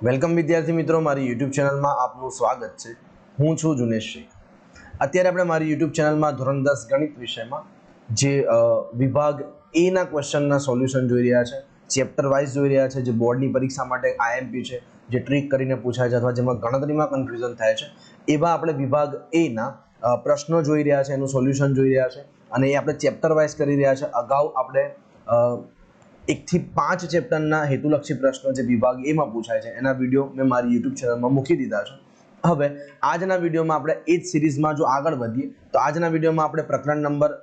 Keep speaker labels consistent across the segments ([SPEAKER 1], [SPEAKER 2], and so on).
[SPEAKER 1] Welcome વિદ્યાર્થી મિત્રો, મારી યુટ્યુબ ચેનલમાં આપનું સ્વાગત છે। હું છું જુનેશ શ્રી। અત્યારે આપણે મારી યુટ્યુબ ચેનલમાં ધોરણ 10 ગણિત વિષયમાં જે વિભાગ એ ના ક્વેશ્ચનના સોલ્યુશન જોઈ રહ્યા છે, ચેપ્ટર વાઇઝ જોઈ રહ્યા છે, જે બોર્ડની પરીક્ષા માટે આઈએમપી છે, જે ટ્રીક કરીને પૂછાય છે અથવા જેમાં ગણતરીમાં કન્ફ્યુઝન થાય છે, એવા આપણે વિભાગ એ ના પ્રશ્નો જોઈ રહ્યા છે, એનું સોલ્યુશન જોઈ રહ્યા છે અને એ આપણે ચેપ્ટર વાઇઝ કરી રહ્યા છે। અગાઉ આપણે 1 થી 5 ચેપ્ટરના હેતુલક્ષી પ્રશ્નો જે વિભાગ એમાં પૂછાય છે એના વિડીયો મેં મારી યુટ્યુબ ચેનલમાં મૂકી દીધા છે। હવે આજના વિડીયોમાં આપણે એ જ સિરીઝમાં જો આગળ વધીએ તો આજના વિડીયોમાં આપણે પ્રકરણ નંબર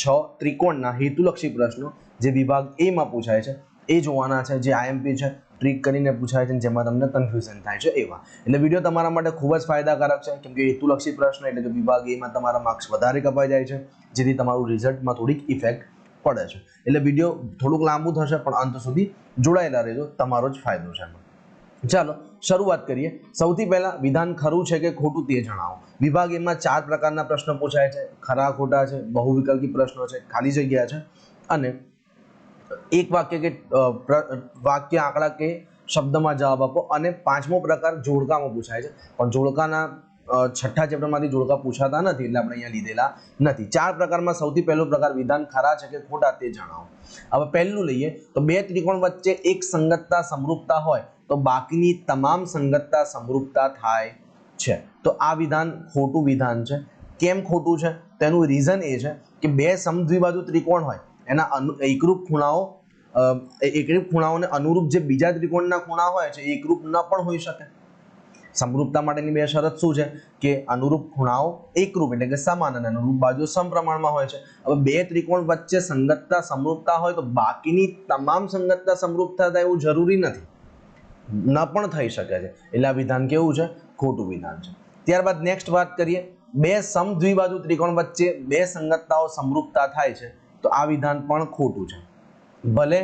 [SPEAKER 1] 6 ત્રિકોણના હેતુલક્ષી પ્રશ્નો જે વિભાગ એમાં પૂછાય છે એ જોવાના છે, જે આઈએમપી છે, ટ્રીક કરીને પૂછાય છે, જેમાં તમને કન્ફ્યુઝન થાય છે એવા। એટલે વિડીયો તમારા માટે ખૂબ જ ફાયદાકારક છે, કેમ કે હેતુલક્ષી પ્રશ્ન એટલે કે વિભાગ એમાં તમારા માર્ક્સ વધારે કપાઈ જાય છે, જેથી તમારું રિઝલ્ટમાં થોડીક ઇફેક્ટ પડે છે। એટલે વિડીયો થોડુંક લાંબુ થશે પણ અંત સુધી જોડાયેલા રહેજો, તમારો જ ફાયદો છે એમાં। ચાલો શરૂઆત કરીએ। સૌથી પહેલા વિધાન ખરું છે કે ખોટું તે જણાવો। વિભાગ એમાં 4 પ્રકારના પ્રશ્નો પૂછાય છે, ખરા ખોટા છે, બહુવિકલ્પી પ્રશ્નો છે, ખાલી જગ્યા છે અને એક વાક્ય કે વાક્ય આંકડા કે શબ્દમાં જવાબ આપો। અને પાંચમો પ્રકાર જોડકામાં પૂછાય છે, પણ જોડકાના છઠ્ઠા ચેપ્ટરમાંથી જોડકા પૂછાતા નથી એટલે આપણે અહીંયા લીધેલા નથી। 4 પ્રકારમાં સૌથી પહેલો પ્રકાર વિધાન ખરા છે કે ખોટા તે જણાવો। હવે પહેલું લઈએ તો બે ત્રિકોણ વચ્ચે એક સંગતતા સમરૂપતા હોય તો બાકીની તમામ સંગતતા સમરૂપતા થાય છે, તો આ વિધાન ખોટું વિધાન છે। કેમ ખોટું છે? તેનું રીઝન એ છે કે બે સમદ્વિબાજુ ત્રિકોણ હોય એના એકરૂપ ખૂણાઓને અનુરૂપ જે બીજા ત્રિકોણના ખૂણા હોય છે એકરૂપ ન પણ હોઈ શકે। સમરૂપતા માટેની બે શરત શું છે કે અનુરૂપ ખૂણાઓ એકરૂપ એટલે કે સમાન અને અનુરૂપ બાજુઓ સમપ્રમાણમાં હોય છે। હવે બે ત્રિકોણ વચ્ચે સંગતતા સમરૂપતા હોય તો બાકીની તમામ સંગતતા સમરૂપતા થાય એવું જરૂરી નથી, ન પણ થઈ શકે છે, એટલે આ વિધાન કેવું છે? ખોટું વિધાન છે। ત્યારબાદ નેક્સ્ટ વાત કરીએ, બે સમદ્વિબાજુ ત્રિકોણ વચ્ચે બે સંગતતાઓ સમરૂપતા થાય છે તો આ વિધાન પણ ખોટું છે। ભલે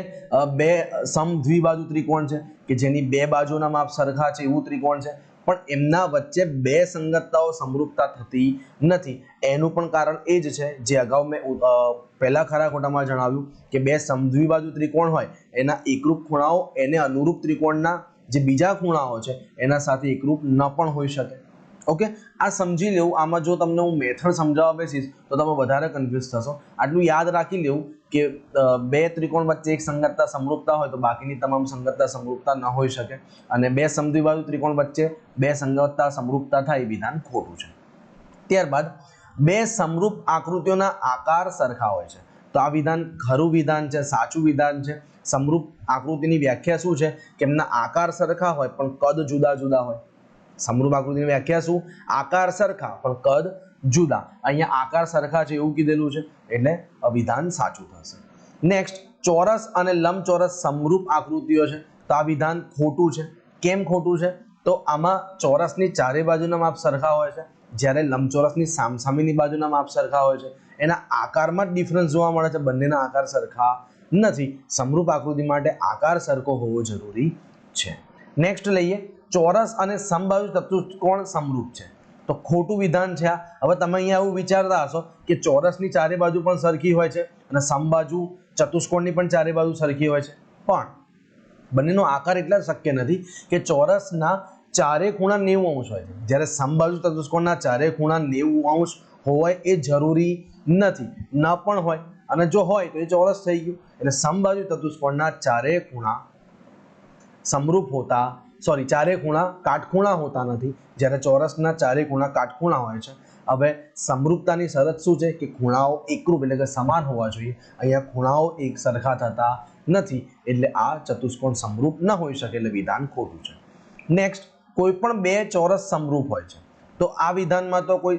[SPEAKER 1] બે સમદ્વિબાજુ ત્રિકોણ છે કે જેની બે બાજુના માપ સરખા છે એવું ત્રિકોણ છે, પણ એમના વચ્ચે બે સંગતતાઓ સમરૂપતા થતી નથી। એનું પણ કારણ એ જ છે જે અગાઉ મેં પહેલા ખરા ખોટામાં જણાવ્યું કે બે સમદ્વિબાજુ ત્રિકોણ હોય એના એકરૂપ ખૂણાઓ એને અનુરૂપ ત્રિકોણના જે બીજા ખૂણાઓ છે એના સાથે એકરૂપ ન પણ હોઈ શકે। ઓકે, આ સમજી લેવું। આમાં જો તમને હું મેથડ સમજાવવા બેસીશ તો તમે વધારે કન્ફ્યુઝ થશો। આટલું યાદ રાખી લેવું કે બે ત્રિકોણ વચ્ચે એક સંગતતા સમરૂપતા હોય તો બાકીની તમામ સંગતતા સમરૂપતા ન હોઈ શકે અને બે સમદ્વિબાજુ ત્રિકોણ વચ્ચે બે સંગતતા સમરૂપતા થાય વિધાન ખોટું છે। ત્યારબાદ બે સમરૂપ આકૃતિઓના આકાર સરખા હોય છે તો આ વિધાન ખરું વિધાન છે, સાચું વિધાન છે। સમરૂપ આકૃતિની વ્યાખ્યા શું છે કે એમના આકાર સરખા હોય પણ કદ જુદા જુદા હોય। સમરૂપ આકૃતિની વ્યાખ્યા શું? આકાર સરખા પણ કદ જુદા। અહીંયા આકાર સરખા છે એવું કીધેલું છે એટલે વિધાન સાચું થશે। નેક્સ્ટ, ચોરસ અને લંબચોરસ સમરૂપ આકૃતિઓ છે તો આ વિધાન ખોટું છે। કેમ ખોટું છે? તો આમાં ચોરસની ચારે બાજુના માપ સરખા હોય છે, જ્યારે લંબચોરસની સામસામેની બાજુના માપ સરખા હોય છે। એના આકારમાં જ ડિફરન્સ જોવા મળે છે, બંનેના આકાર સરખા નથી। સમરૂપ આકૃતિ માટે આકાર સરખો હોવો જરૂરી છે। નેક્સ્ટ લઈએ, ચોરસ અને સમબાજુ ચતુષ્કોણ સમરૂપ છે તો ખોટું વિધાન છે આ। હવે તમે અહીંયા એવું વિચારતા હશો કે ચોરસની ચારે બાજુ પણ સરખી હોય છે અને સમબાજુ ચતુષ્કોણની પણ ચારે બાજુ સરખી હોય છે, પણ બંનેનો આકાર એટલા શક્ય નથી કે ચોરસના ચારે ખૂણા 90 અંશ હોય છે, જ્યારે સમબાજુ ચતુષ્કોણના ચારે ખૂણા 90 અંશ હોય એ જરૂરી નથી, ન પણ હોય, અને જો હોય તો એ ચોરસ થઈ ગયું। એટલે સમબાજુ ચતુષ્કોણના ચારે ખૂણા સમરૂપ હોતા ચારે ખૂણા કાટખૂણા હોતા નથી, જ્યારે ચોરસના ચારે ખૂણા કાટખૂણા હોય છે। હવે સમરૂપતાની શરત શું છે કે ખૂણાઓ એકરૂપ એટલે કે સમાન હોવા જોઈએ। અહીંયા ખૂણાઓ એક સરખા થતા નથી એટલે આ ચતુષ્કોણ સમરૂપ ન હોઈ શકે એટલે વિધાન ખોટું છે। નેક્સ્ટ, કોઈ પણ બે ચોરસ સમરૂપ હોય છે તો આ વિધાનમાં તો કોઈ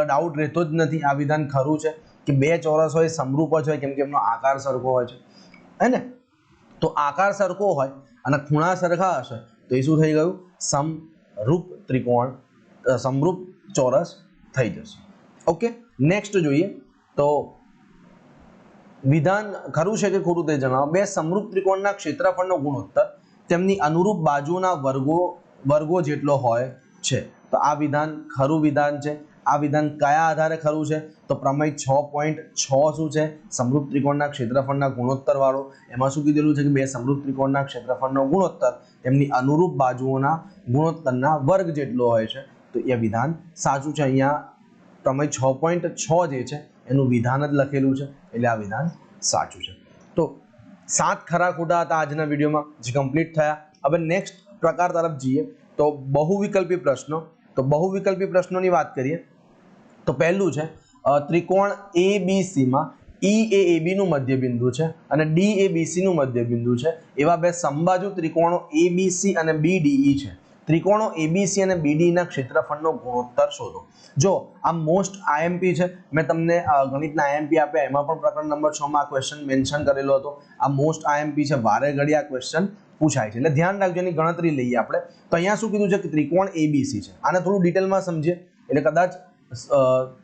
[SPEAKER 1] ડાઉટ રહેતો જ નથી। આ વિધાન ખરું છે કે બે ચોરસ હોય સમરૂપ જ હોય કેમ કે એમનો આકાર સરખો હોય છે, હે ને? તો આકાર સરખો હોય અને ખૂણા સરખા હશે તો એ શું થઈ ગયું? સમરૂપ ત્રિકોણ, સમરૂપ ચોરસ થઈ જશે। ઓકે, નેક્સ્ટ જોઈએ તો વિધાન ખરું છે કે ખોટું તે જણાવો। બે સમરૂપ ત્રિકોણના ક્ષેત્રફળનો ગુણોત્તર તેમની અનુરૂપ બાજુના વર્ગો જેટલો હોય છે તો આ વિધાન ખરું વિધાન છે। આ વિધાન કયા આધારે ખરું છે? તો પ્રમેય 6.6 શું છે? સમરૂપ ત્રિકોણના ક્ષેત્રફળના ગુણોત્તર વાળો। એમાં શું કીધેલું છે કે બે સમરૂપ ત્રિકોણના ક્ષેત્રફળનો ગુણોત્તર એમની અનુરૂપ બાજુઓના ગુણોત્તરના વર્ગ જેટલો હોય છે. તો એ વિધાન સાચું છે. અહીંયા પ્રમેય 6.6 જે છે એનું વિધાન જ લખેલું છે, એટલે આ વિધાન સાચું છે. તો 7 ખરા ખોટા હતા આજના વિડીયોમાં, જે કમ્પ્લીટ થયા. હવે નેક્સ્ટ પ્રકાર તરફ જઈએ તો બહુવિકલ્પી પ્રશ્નો. તો બહુવિકલ્પી પ્રશ્નોની વાત કરીએ તો પહેલું છે ત્રિકોણ ABC માં E એ AB નું મધ્યબિંદુ છે અને D એ BC નું મધ્યબિંદુ છે. એવા બે સમબાજુ ત્રિકોણો ABC અને BDE છે. ત્રિકોણો ABC અને BDE ના ક્ષેત્રફળનો ગુણોત્તર શોધો. જો આ મોસ્ટ IMP છે, મેં તમને ગણિતના IMP આપ્યા, એમાં પણ પ્રકરણ નંબર 6 માં આ ક્વેશ્ચન મેન્શન કરેલો હતો. આ મોસ્ટ IMP છે, વારે ઘડી આ ક્વેશ્ચન પૂછાય છે, એટલે ધ્યાન રાખજો. એની ગણતરી લઈએ આપણે. તો અહીંયા શું કીધું છે કે ત્રિકોણ ABC છે. આને થોડું ડિટેલમાં સમજીએ એટલે કદાચ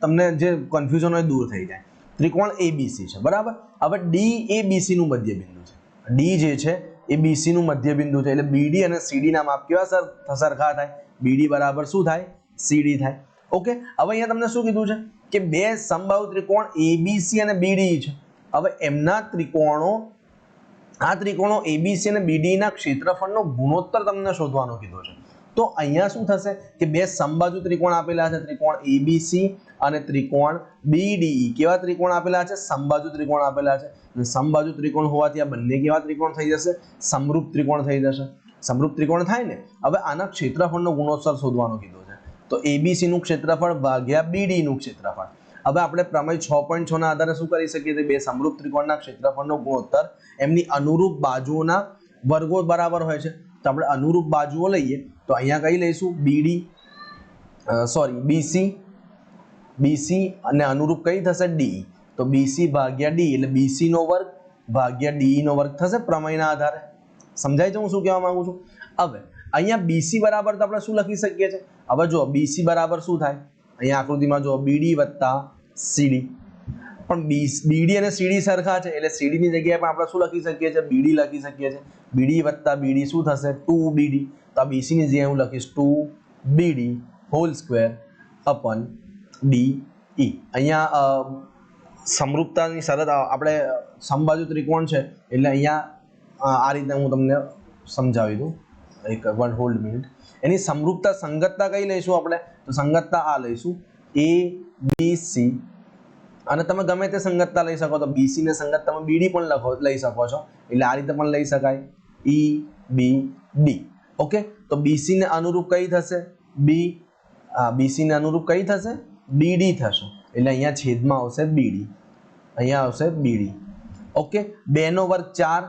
[SPEAKER 1] તમને જે કન્ફ્યુઝન હોય દૂર થઈ જાય. ત્રિકોણ ABC છે, બરાબર. હવે D એ BC નું મધ્યબિંદુ છે. D જે છે એ BC નું મધ્યબિંદુ છે, એટલે BD અને CD ના માપ કેવા સરખા થાય? BD બરાબર શું થાય? CD થાય. ઓકે. હવે અહીંયા તમને શું કીધું છે કે બે સમબાહુ ત્રિકોણ ABC અને BDE છે. હવે એમના ત્રિકોણો, આ ત્રિકોણો ABC અને BDE ના ક્ષેત્રફળનો ગુણોત્તર તમને શોધવાનો કીધો છે. તો અહીંયા શું થશે કે બે સમબાજુ ત્રિકોણ આપેલા છે, ત્રિકોણ ABC અને ત્રિકોણ BDE. કેવા ત્રિકોણ આપેલા છે? સમબાજુ ત્રિકોણ આપેલા છે. અને સમબાજુ ત્રિકોણ હોવાથી આ બંને કેવા ત્રિકોણ થઈ જશે? સમરૂપ ત્રિકોણ થઈ જશે. સમરૂપ ત્રિકોણ થાય ને. હવે આના ક્ષેત્રફળનો ગુણોત્તર શોધવાનો કીધો છે. તો ABC નું ક્ષેત્રફળ ભાગ્યા BD નું ક્ષેત્રફળ. હવે આપણે પ્રમેય 6.6 ના આધારે શું કરી શકીએ? બે સમરૂપ ત્રિકોણના ક્ષેત્રફળનો ગુણોત્તર એમની અનુરૂપ બાજુઓના વર્ગો બરાબર હોય છે. તો આપણે અનુરૂપ બાજુઓ લઈએ તો અહીંયા કઈ લઈશું? BC અને અનુરૂપ કઈ થશે? DE. તો BC ભાગ્યા DE એટલે BC નો વર્ગ ભાગ્યા DE નો વર્ગ થશે પ્રમેયના આધારે. સમજાય છે હું શું કહેવા માંગુ છું? હવે અહીંયા BC બરાબર તો આપણે શું લખી શકીએ છીએ? હવે જો BC બરાબર શું થાય? અહીંયા આકૃતિમાં જો BD વત્તા CD. પણ BD અને CD સરખા છે, એટલે CD ની જગ્યાએ પણ આપણે શું લખી શકીએ છીએ? BD લખી શકીએ છીએ. BD વત્તા BD શું થશે? 2BD. તો આ BC ની જગ્યાએ હું લખીશ 2BD હોલ સ્ક્વેર અપન DE. અહીંયા સમરૂપતાની શરત આપણે સમબાજુ ત્રિકોણ છે એટલે અહીંયા આ રીતે હું તમને સમજાવી દઉં. એક વન હોલ્ડ મિનિટ. એની સમરૂપતા સંગતતા કઈ લઈશું આપણે? તો સંગતતા આ લઈશું ABC, અને તમે ગમે તે સંગતતા લઈ શકો. તો BC ને સંગત તમે BD પણ લઈ શકો છો, એટલે આ રીતે પણ લઈ શકાય EBD. ઓકે. તો BC ને અનુરૂપ કઈ થશે? BC ને અનુરૂપ કઈ થશે? BD થશે. એટલે અહીંયા છેદમાં આવશે BD, અહીંયા આવશે BD. ઓકે. 2 નો વર્ગ 4,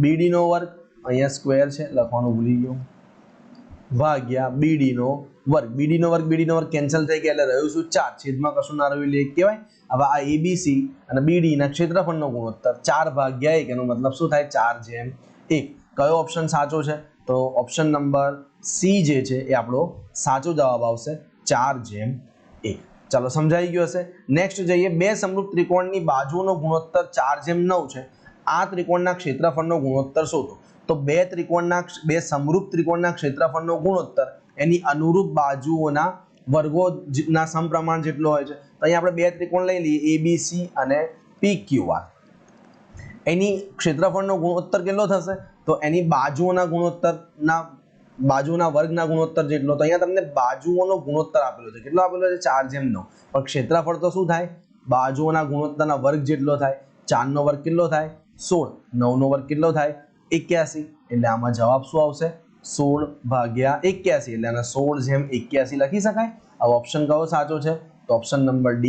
[SPEAKER 1] BD નો વર્ગ અહીંયા સ્ક્વેર છે લખવાનું ભૂલી ગયો, ભાગ્યા BD નો વર્ગ. BD નો વર્ગ કેન્સલ થઈ ગયા એટલે રહ્યું શું? 4. છેદમાં કશું ના રહ્યું એટલે 1 કહેવાય. હવે આ ABC અને BD ના ક્ષેત્રફળનો ગુણોત્તર 4 ભાગ્યા 1, એનો મતલબ શું થાય? 4/1. કયો ઓપ્શન સાચો છે? તો ઓપ્શન નંબર C જે છે એ આપણો સાચો જવાબ આવશે, 4/1. ચાલો, સમજાઈ ગયો હશે. નેક્સ્ટ જઈએ. બે સમરૂપ ત્રિકોણની બાજુઓનો ગુણોત્તર 4/9 છે. આ ત્રિકોણના ક્ષેત્રફળનો ગુણોત્તર શોધો. તો બે સમરૂપ ત્રિકોણના ક્ષેત્રફળનો ગુણોત્તર એની અનુરૂપ બાજુઓના વર્ગોના સમપ્રમાણ જેટલો હોય છે. તો અહીંયા આપણે બે ત્રિકોણ લઈ લઈએ, ABC અને PQR. એની ક્ષેત્રફળનો ગુણોત્તર કેટલો થશે? તો એની બાજુઓના વર્ગના ગુણોત્તર જેટલો. તો અહીંયા તમને બાજુઓનો ગુણોત્તર આપેલો છે. કેટલો આપેલો છે? 4/9. પણ ક્ષેત્રફળ તો શું થાય? બાજુઓના ગુણોત્તરના વર્ગ જેટલો થાય. 4 નો વર્ગ કેટલો થાય? 16. 9 નો વર્ગ કેટલો થાય? 81. એટલે આમાં જવાબ શું આવશે? 16/81. એટલે આને 16/81 લખી શકાય. હવે ઓપ્શન કયો સાચો છે? તો ઓપ્શન નંબર D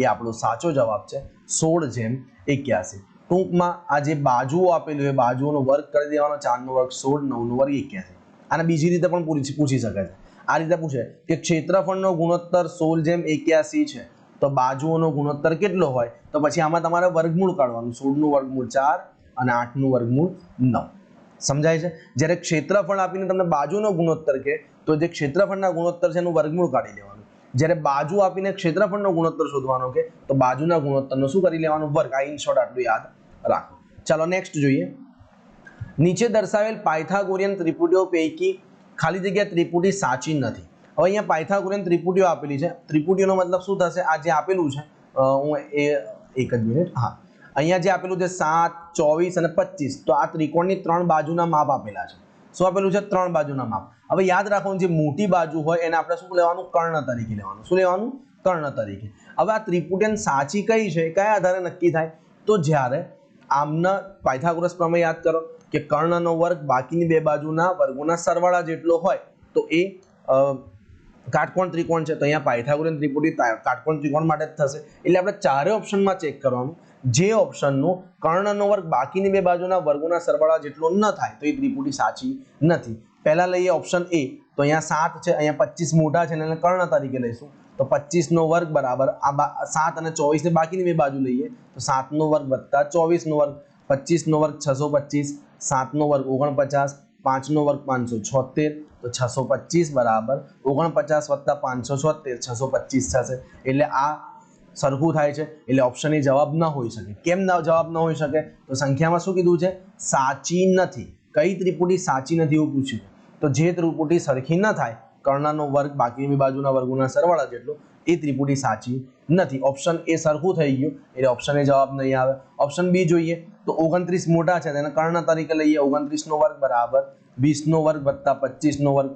[SPEAKER 1] એ આપણો સાચો જવાબ છે, 16/81. ટૂંકમાં આ જે બાજુઓ આપેલી હોય બાજુઓનો વર્ગ કરી દેવાનો. 4 નો વર્ગ 16, 9 નો વર્ગ 81. આને બીજી રીતે પણ પૂછી શકાય છે. આ રીતે પૂછે કે ક્ષેત્રફળનો ગુણોત્તર 16/81 છે, તો બાજુઓનો ગુણોત્તર કેટલો હોય? તો પછી આમાં તમારે વર્ગમૂળ કાઢવાનું. 16 નું વર્ગમૂળ 4 અને 8 નું વર્ગમૂળ 9. સમજાય છે? જ્યારે ક્ષેત્રફળ આપીને તમને બાજુનો ગુણોત્તર કહે તો જે ક્ષેત્રફળના ગુણોત્તર છે એનું વર્ગમૂળ કાઢી લેવાનું. જ્યારે બાજુ આપીને ક્ષેત્રફળનો ગુણોત્તર શોધવાનો કે તો બાજુના ગુણોત્તરનો શું કરી લેવાનું? વર્ગ. આ ઇન શોર્ટ આટલું યાદ રાખો. ચાલો નેક્સ્ટ જોઈએ. નીચે દર્શાવેલ પાયથાગોરિયન ત્રિપુટીઓ પૈકી ખાલી જગ્યા ત્રિપુટી સાચી નથી. હવે અહીંયા પાયથાગોરિયન ત્રિપુટીઓ આપેલી છે. ત્રિપુટીઓનો મતલબ શું થશે? આ જે આપેલું છે, હું એક જ મિનિટ. હા, અહીંયા જે આપેલું છે 7, 24 અને 25, તો આ ત્રિકોણની 3 બાજુના માપ આપેલા છે. શું આપેલું છે? 3 બાજુના માપ. હવે યાદ રાખવાનું, જે મોટી બાજુ હોય એને આપણે શું લેવાનું? કર્ણ તરીકે લેવાનું. શું લેવાનું? કર્ણ તરીકે. હવે આ ત્રિપુટીયન સાચી કઈ છે, કયા આધારે નક્કી થાય? તો જ્યારે આમના પાયથાગોરસ પ્રમેય યાદ કરો કે કર્ણનો વર્ગ બાકીની બે બાજુના વર્ગોના સરવાળા જેટલો હોય તો એ કાટકોણ ત્રિકોણ છે. તો અહીંયા પાયથાગોરન ત્રિપુટી કાટકોણ ત્રિકોણ માટે જ થશે. એટલે આપણે ચારે ઓપ્શનમાં ચેક કરવાનું, જે ઓપ્શનનો કર્ણનો વર્ગ બાકીની બે બાજુના વર્ગોના સરવાળા જેટલો ન થાય તો એ ત્રિપુટી સાચી નથી. પહેલા લઈએ ઓપ્શન એ. તો અહીંયા 7 છે, અહીંયા 25 મોટા છે, એને કર્ણ તરીકે લઈશું. તો 25 નો વર્ગ બરાબર આ 7 અને 24 ને બાકીની બે બાજુ લઈએ તો 7 નો વર્ગ વત્તા 24 નો વર્ગ, 25 નો વર્ગ 625, 7 નો વર્ગ 49, 5 નો વર્ગ 576, તો 625 બરાબર 49 વત્તા 576 625 થશે. એટલે આ સરખું થાય છે. એટલે ઓપ્શન એ જવાબ ન હોઈ શકે. કેમ જવાબ ન હોઈ શકે? તો સંખ્યામાં શું કીધું છે? સાચી નથી. કઈ ત્રિપુટી સાચી નથી એવું પૂછ્યું. તો જે ત્રિપુટી સરખી ન થાય, કર્ણનો વર્ગ બાકીની બાજુના વર્ગોના સરવાળા જેટલો, એ ત્રિપુટી સાચી નથી. ઓપ્શન એ સરખું થઈ ગયું એટલે ઓપ્શન એ જવાબ નહીં આવે. ઓપ્શન બી જોઈએ તો 29 મોટા છે તેને કર્ણ તરીકે લઈએ. 29 નો વર્ગ બરાબર 20 નો વર્ગ વત્તા 25 નો વર્ગ.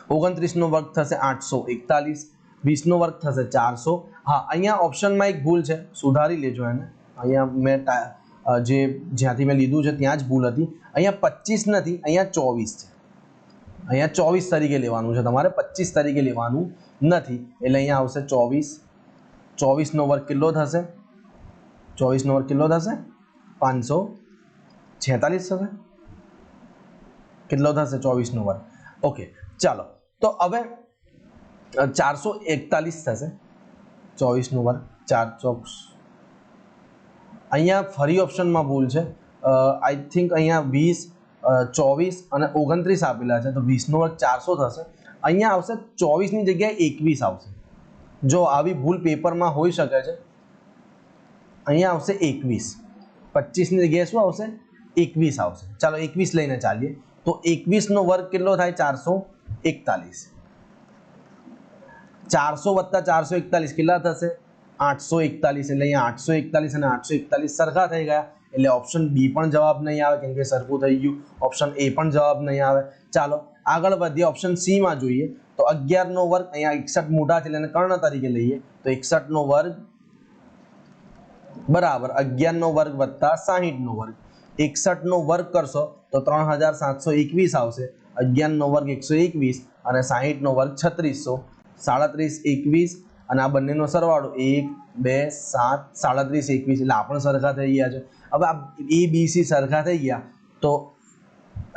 [SPEAKER 1] 29 નો વર્ગ થશે 841, 20 નો વર્ગ થશે 400. હા, અહીંયા ઓપ્શનમાં એક ભૂલ છે, સુધારી લેજો એને. અહીંયા મેં જ્યાંથી મેં લીધું છે ત્યાં જ ભૂલ હતી. અહીંયા 25 નથી, અહીંયા 24 છે. અહીંયા 24 તરીકે લેવાનું છે તમારે, 25 તરીકે લેવાનું નથી. એટલે અહીંયા આવશે 24. 24 નો વર્ગ કેટલો થશે? 24 નો વર્ગ કેટલો થશે? 546 થશે. કેટલો થશે? 24 નો વર્ગ. ઓકે, ચાલો. તો હવે 441 થશે. 24 નો વર્ગ 4 અહીંયા ફરી ઓપ્શનમાં ભૂલ છે. આઈ થિંક અહીંયા 20, 24 અને 29 આપેલા છે, તો 20 નો વર્ગ 400 થશે. અહીંયા આવશે 24 ની જગ્યાએ 21 આવશે. જો આવી ભૂલ પેપરમાં હોઈ શકે છે. અહીંયા આવશે 21, 25 ની જગ્યાએ શું આવશે? 21 આવશે. ચાલો 21 લઈને ચાલીએ. તો 21 નો વર્ગ કેટલો થાય? 441. 400 વત્તા 441 કેટલા થશે? 841. એટલે અહીંયા 841 અને 841 સરખા થઈ ગયા. એટલે ઓપ્શન બી પણ જવાબ નહીં આવે, કેમ કે સરખું થઈ ગયું. ઓપ્શન એ પણ જવાબ નહીં આવે. ચાલો આગળ વધીએ. ઓપ્શન સી માં જોઈએ તો 11 નો વર્ગ, અહીંયા 61 મોટા છે એટલે એને કર્ણ તરીકે લઈએ. તો 61 નો વર્ગ બરાબર 11 નો વર્ગ વત્તા 60 નો વર્ગ. 61 નો વર્ગ કરશો તો 3721 આવશે. 11 નો વર્ગ 121 અને 60 નો વર્ગ 3600. 37, 21 અને આ બંનેનો સરવાળો 1, 2, 7, 37, 21 એટલે આ પણ સરખા થઈ ગયા છે. હવે આ એ બી સી સરખા થઈ ગયા તો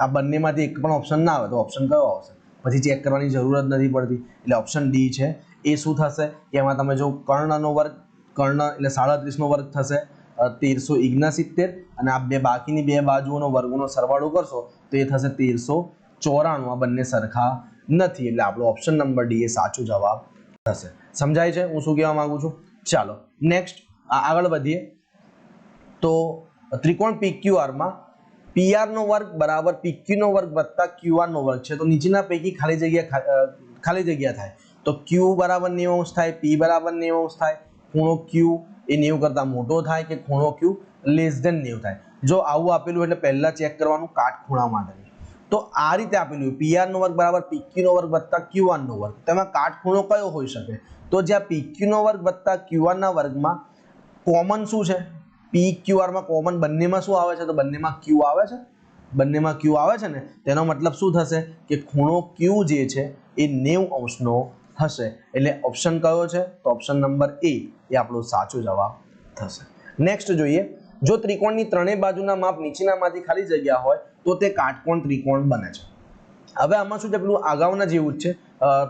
[SPEAKER 1] આ બંનેમાંથી એક પણ ઓપ્શન ના આવે તો ઓપ્શન કયો આવશે? પછી ચેક કરવાની જરૂર જ નથી પડતી. એટલે ઓપ્શન ડી છે. એ શું થશે? એમાં તમે જો કર્ણનો વર્ગ, કર્ણ એટલે 37 નો વર્ગ થશે 1369 અને આ બે બાકીની બે બાજુઓનો વર્ગોનો સરવાળો કરશો તો એ થશે 1394. આ બંને સરખા નથી એટલે આપણો ઓપ્શન નંબર ડી એ સાચો જવાબ થશે. સમજાય છે હું શું કહેવા માંગુ છું? ચાલો નેક્સ્ટ આગળ વધીએ. તો ત્રિકોણ PQR માં PR નો વર્ગ બરાબર PQ નો વર્ગ વત્તા QR નો વર્ગ છે. તો નીચેના પૈકી ખાલી જગ્યા થાય તો Q બરાબર 90 થાય, P બરાબર 90 થાય, ખૂણો Q એ 90 કરતા મોટો થાય કે ખૂણો Q લેસ ધેન 90 થાય. જો આવું આપેલું એટલે પહેલા ચેક કરવાનું કાટખૂણા માટે. તો આ રીતે આપેલું PR નો વર્ગ બરાબર PQ નો વર્ગ વત્તા QR નો વર્ગ. તેમાં કાટખૂણો કયો હોઈ શકે? તો જ્યાં PQ નો વર્ગ વત્તા QR ના વર્ગમાં કોમન શું છે? PQR માં કોમન બંનેમાં શું આવે છે? તો બંનેમાં Q આવે છે. બંનેમાં Q આવે છે ને, તેનો મતલબ શું થશે કે ખૂણો Q જે છે એ 90 અંશનો હશે. એટલે ઓપ્શન કયો છે? તો ઓપ્શન નંબર એ આપણો સાચો જવાબ થશે. નેક્સ્ટ જોઈએ. જો ત્રિકોણની ત્રણેય બાજુના માપ નીચેનામાંથી ખાલી જગ્યા હોય તો તે કાટકોણ ત્રિકોણ બને છે. હવે આમાં શું છે? પેલું અગાઉના જેવું જ છે,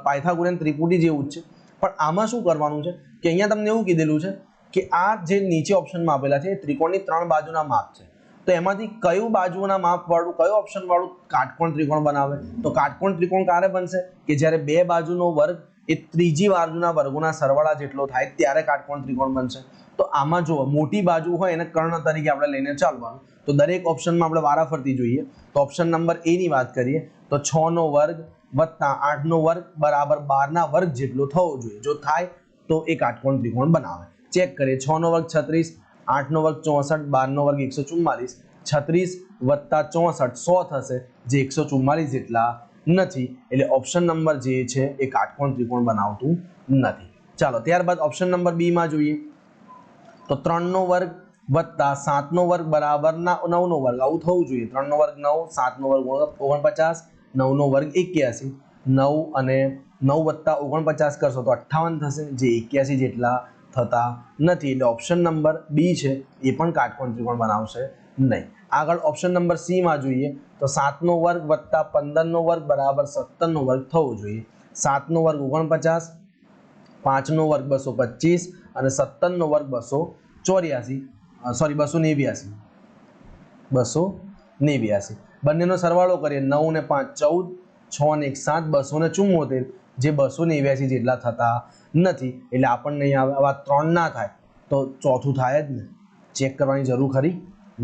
[SPEAKER 1] પાયથાગોરન ત્રિપુટી જેવું જ છે. પણ આમાં શું કરવાનું છે કે અહીંયા તમને એવું કીધેલું છે કે આ જે નીચે ઓપ્શનમાં આપેલા છે એ ત્રિકોણની ત્રણ બાજુના માપ છે. તો એમાંથી કયું બાજુના માપ વાળું, કયો ઓપ્શન વાળું કાટકોણ ત્રિકોણ બનાવે? તો કાટકોણ ત્રિકોણ ક્યારે બનશે? કે જ્યારે બે બાજુનો વર્ગ એ ત્રીજી બાજુના વર્ગોના સરવાળા જેટલો થાય ત્યારે કાટકોણ ત્રિકોણ બનશે. તો આમાં જો મોટી બાજુ હોય એને કર્ણ તરીકે આપણે લઈને ચાલવાનું. તો દરેક ઓપ્શનમાં આપણે વારાફરતી જોઈએ. તો ઓપ્શન નંબર એ ની વાત કરીએ તો 6 નો વર્ગ વત્તા 8 નો વર્ગ બરાબર 12 ના વર્ગ જેટલો થવો જોઈએ. જો થાય તો એ કાટકોણ ત્રિકોણ બનાવે. ચેક કરીએ. 6 નો વર્ગ 36, 8 નો વર્ગ 64, 12 નો વર્ગ 144 36 વત્તા 64 100 થશે, જે 144 જેટલા નથી. એટલે ઓપ્શન નંબર જે છે એ કાટકોણ ત્રિકોણ બનાવતું નથી. ચાલો ત્યારબાદ ઓપ્શન નંબર બી માં જોઈએ તો 3 નો વર્ગ વત્તા 7 નો વર્ગ બરાબર 9 નો વર્ગ. આવું થવું જોઈએ. 3 નો વર્ગ 9, 7 નો વર્ગ 49, 9 નો વર્ગ 81. 9 અને 9 વત્તા 49 કરશો તો 58 થશે, જે 81 જેટલા થતા નથી. એટલે ઓપ્શન નંબર બી છે એ પણ કાટકોણ ત્રિકોણ બનાવશે નહીં. આગળ ઓપ્શન નંબર સી માં જોઈએ તો 7 નો વર્ગ વત્તા 15 નો વર્ગ બરાબર 17 નો વર્ગ થવો જોઈએ. 7 નો વર્ગ 49, 5 નો વર્ગ 225 અને 17 નો વર્ગ 289. બંનેનો સરવાળો કરીએ 9 ને 5 14, 6 ને 1 7, 274, જે 289 જેટલા થતા નથી. એટલે આપણને અહીંયા આવા 3 ના થાય તો ચોથું થાય જ ને. ચેક કરવાની જરૂર ખરી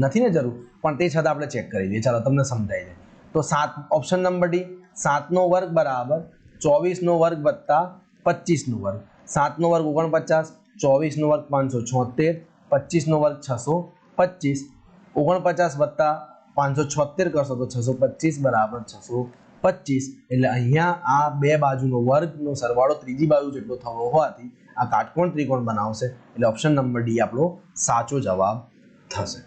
[SPEAKER 1] નથી ને જરૂર, પણ તે છતાં આપણે ચેક કરી દઈએ. ચાલો તમને સમજાઈ દે. તો 7 ઓપ્શન નંબર ડી 7 નો વર્ગ બરાબર 24 નો વર્ગ વત્તા 25 નો વર્ગ. 7 નો વર્ગ 49, 24 નો વર્ગ 576, 25 નો વર્ગ 625. 49 વત્તા 576 કરશો તો 625 બરાબર 625. એટલે અહીંયા આ બે બાજુનો વર્ગનો સરવાળો ત્રીજી બાજુ જેટલો થવો હોવાથી આ કાટકોણ ત્રિકોણ બનાવશે. એટલે ઓપ્શન નંબર ડી આપણો સાચો જવાબ થશે.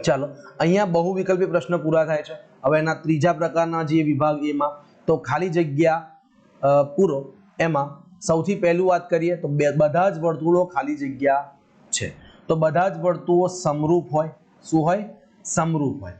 [SPEAKER 1] ચાલો અહીંયા બહુ વિકલ્પી પ્રશ્ન પૂરા થાય છે. હવે એના ત્રીજા પ્રકારના જે વિભાગ એમાં તો ખાલી જગ્યા પૂરો. એમાં સૌથી પહેલું વાત કરીએ તો બધા જ વર્તુળો ખાલી જગ્યા છે. તો બધા જ વર્તુળો સમરૂપ હોય. શું હોય? સમરૂપ હોય.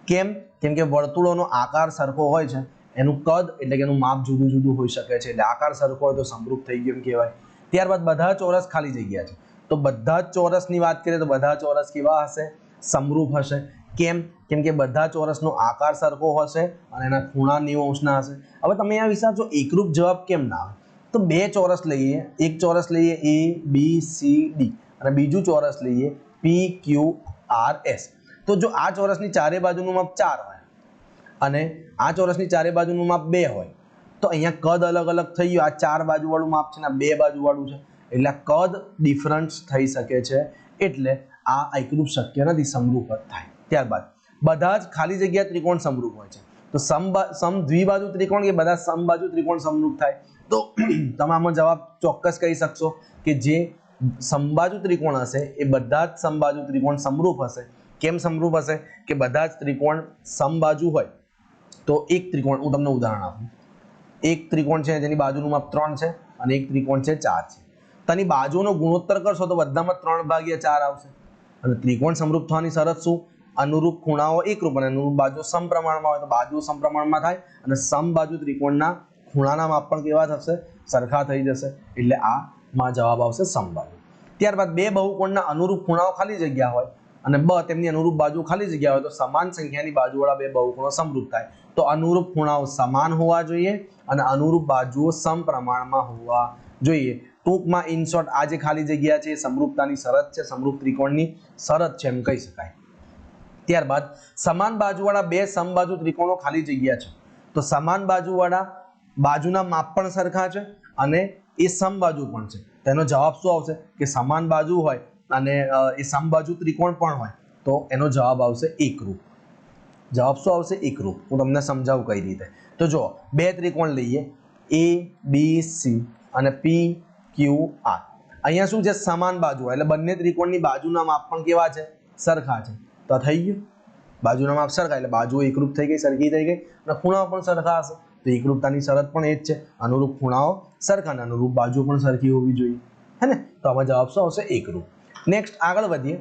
[SPEAKER 1] કેમ? કેમ કે વર્તુળોનો આકાર સરખો હોય છે, એનું કદ એટલે કે એનું માપ જુદું જુદું હોઈ શકે છે. એટલે આકાર સરખો હોય તો સમરૂપ થઈ ગયું એમ કહેવાય. ત્યારબાદ બધા ચોરસ ખાલી જગ્યા છે. તો બધા જ ચોરસની વાત કરીએ તો બધા ચોરસ કેવા હશે? સમરૂપ હશે. કેમ? કેમ કે બધા ચોરસનો આકાર સરખો હશે અને એના ખૂણા 90 અંશના હશે. હવે તમે આ વિચારજો એકરૂપ જવાબ કેમ ના આવે? તો બે ચોરસ લઈએ, એક ચોરસ લઈએ A B C D અને બીજું ચોરસ લઈએ P Q R S. તો જો આ ચોરસની ચારે બાજુનું માપ 4 હોય અને આ ચોરસની ચારે બાજુનું માપ 2 હોય તો અહીંયા કદ અલગ અલગ થઈ ગયું. આ 4 બાજુ વાળું માપ છે ને 2 બાજુ વાળું છે, એટલે કદ ડિફરન્સ થઈ શકે છે. એટલે આ એકરૂપ શક્ય નથી, સમરૂપ જ થાય. ત્યારબાદ બધા જ ખાલી જગ્યા ત્રિકોણ સમરૂપ હોય છે. તો સમદ્વિબાજુ ત્રિકોણ કે બધા સમબાજુ ત્રિકોણ સમરૂપ થાય? તો તમે આમાં જવાબ ચોક્કસ કહી શકશો કે જે સમબાજુ ત્રિકોણ હશે એ બધા જ સમબાજુ ત્રિકોણ સમરૂપ હશે. કેમ સમરૂપ હશે? કે બધા જ ત્રિકોણ સમબાજુ હોય તો એક ત્રિકોણ, હું તમને ઉદાહરણ આપું. એક ત્રિકોણ છે જેની બાજુનું માપ 3 છે અને એક ત્રિકોણ છે 4 છે. તેની બાજુનો ગુણોત્તર કરશો તો બધામાં 3/4 આવશે. અને ત્રિકોણ સમરૂપ થવાની શરત શું? અનુરૂપ ખૂણાઓ એકરૂપ અને અનુરૂપ બાજુ સમપ્રમાણમાં હોય. તો બાજુ સમપ્રમાણમાં થાય અને સમબાજુ ત્રિકોણના ખૂણાના માપ પણ કેવા થશે? સરખા થઈ જશે. એટલે આમાં જવાબ આવશે સમબાજુ. ત્યારબાદ બે બહુકોણના અનુરૂપ ખૂણાઓ ખાલી જગ્યા હોય અને તેમની અનુરૂપ બાજુ ખાલી જગ્યા હોય તો સમાન સંખ્યાની બાજુવાળા બે બહુકોણો સમરૂપ થાય. તો અનુરૂપ ખૂણાઓ સમાન હોવા જોઈએ અને અનુરૂપ બાજુઓ સમપ્રમાણમાં હોવા જોઈએ. ટૂંકમાં ઇન શોર્ટ આ જે ખાલી જગ્યા છે એ સમરૂપતાની શરત છે, સમરૂપ ત્રિકોણની શરત છે એમ કહી શકાય. ત્યારબાદ સમાન બાજુવાળા બે સમબાજુ ત્રિકોણો ખાલી જગ્યા છે. તો સમાન બાજુવાળા બાજુના માપ પણ સરખા છે અને એ સમબાજુ પણ છે. તેનો જવાબ શું આવશે? કે સમાન બાજુ હોય અને એ સમબાજુ ત્રિકોણ પણ હોય તો એનો જવાબ આવશે એકરૂપ. જવાબ શું આવશે? એકરૂપ. હું તમને સમજાવું કઈ રીતે. તો જો બે ત્રિકોણ લઈએ A B C અને P Q R. અહીંયા શું છે? સમાન બાજુ એટલે બંને ત્રિકોણની બાજુના માપ પણ કેવા છે? સરખા છે. તો થઈ ગયું. બાજુના માપ સરખા એટલે બાજુ એકરૂપ થઈ ગઈ, સરખી થઈ ગઈ અને ખૂણાઓ પણ સરખા હશે. તો એકરૂપતાની શરત પણ એ જ છે. અનુરૂપ ખૂણાઓ સરખા અને અનુરૂપ બાજુ પણ સરખી હોવી જોઈએ. હે ને? તો આમાં જવાબ શું આવશે? એકરૂપ. નેક્સ્ટ આગળ વધીએ.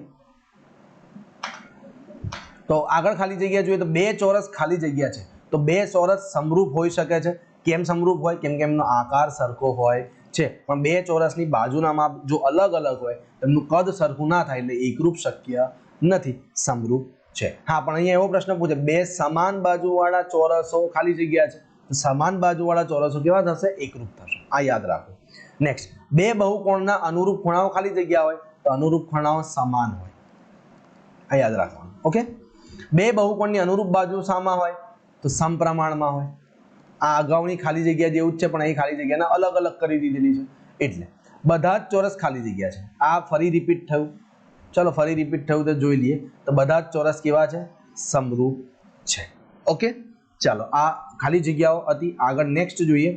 [SPEAKER 1] તો આગળ ખાલી જગ્યા જોઈએ તો બે ચોરસ ખાલી જગ્યા છે. તો બે ચોરસ સમરૂપ હોઈ શકે છે. કેમ સમરૂપ હોય? કેમ કે એમનો આકાર સરખો હોય છે. પણ બે ચોરસની બાજુના માપ જો અલગ અલગ હોય તેમનું કદ સરખું ના થાય એટલે એકરૂપ શક્ય નથી, સમરૂપ છે. હા, પણ અહીંયા એવો પ્રશ્ન પૂછે બે સમાન બાજુવાળા ચોરસો ખાલી જગ્યા છે. સમાન બાજુવાળા ચોરસો કેવા થશે? એકરૂપ થશે. આ યાદ રાખો. નેક્સ્ટ બે બહુકોણના અનુરૂપ ખૂણાઓ ખાલી જગ્યા હોય તો અનુરૂપ ખૂણાઓ સમાન હોય. આ યાદ રાખવાનું. ઓકે. બે બહુકોણની અનુરૂપ બાજુ સામા હોય તો સમપ્રમાણમાં હોય. આ અગાઉની ખાલી જગ્યા જેવું જ છે પણ અહીં ખાલી જગ્યાને અલગ અલગ કરી દીધેલી છે. એટલે બધા જ ચોરસ ખાલી જગ્યા છે. આ ફરી રિપીટ થયું. चलो फरी रिपीट थयुं तो जोई लीए तो बधा ज चौरस केवा छे समरूप छे ओके चलो आ खाली जग्याओ हती आगळ नेक्स्ट जोईए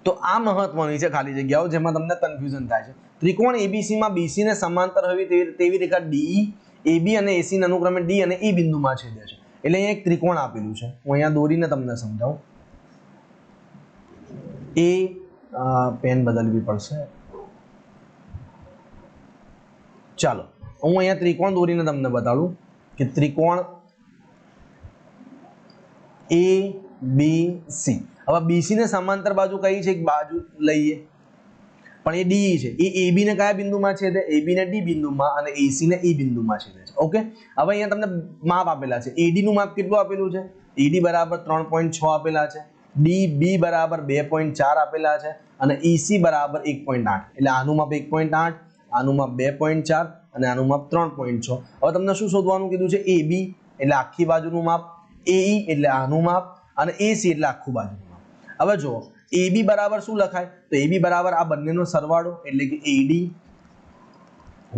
[SPEAKER 1] तो आ महत्वनी छे खाली जग्याओ जेमां तमने कन्फ्यूजन थाय छे त्रिकोण एबीसी में बीसी ने समांतर होवी तेवी रेखा डीई एबी અને एसी ने अनुक्रमे डी અને ई बिंदु में छेदे छे એટલે અહીંયા એક ત્રિકોણ આપેલું છે હું અહીંયા દોરીને તમને સમજાવું એ પેન બદલવી પડશે ચાલો હું અહીંયા ત્રિકોણ દોરીને તમને બતાડું કે ત્રિકોણ ए बी सी હવે બીસી ને સમાંતર બાજુ કઈ છે એક બાજુ લઈએ પણ એ ડી છે એ એબી ને કયા બિંદુમાં છેદે એબી ને ડી બિંદુમાં અને એસી ને ઈ બિંદુમાં છેદે છે ઓકે હવે અહીંયા તમને માપ આપેલા છે એડી નું માપ કેટલું આપેલું છે એડી બરાબર 3.6 આપેલા છે ડીબી બરાબર 2.4 આપેલા છે અને ઈસી બરાબર 1.8 એટલે આનું માપ 1.8 આનું માપ 2.4 અને આનું માપ 3.6 હવે તમને શું શોધવાનું કીધું છે એબી એટલે આખી બાજુનું માપ એઈ એટલે આનું માપ અને એસી એટલે આખું બાજુનું માપ હવે જો AB बराबर शू लखाय तो AB बराबर आ बंनेनो सरवाळो એટલે કે AD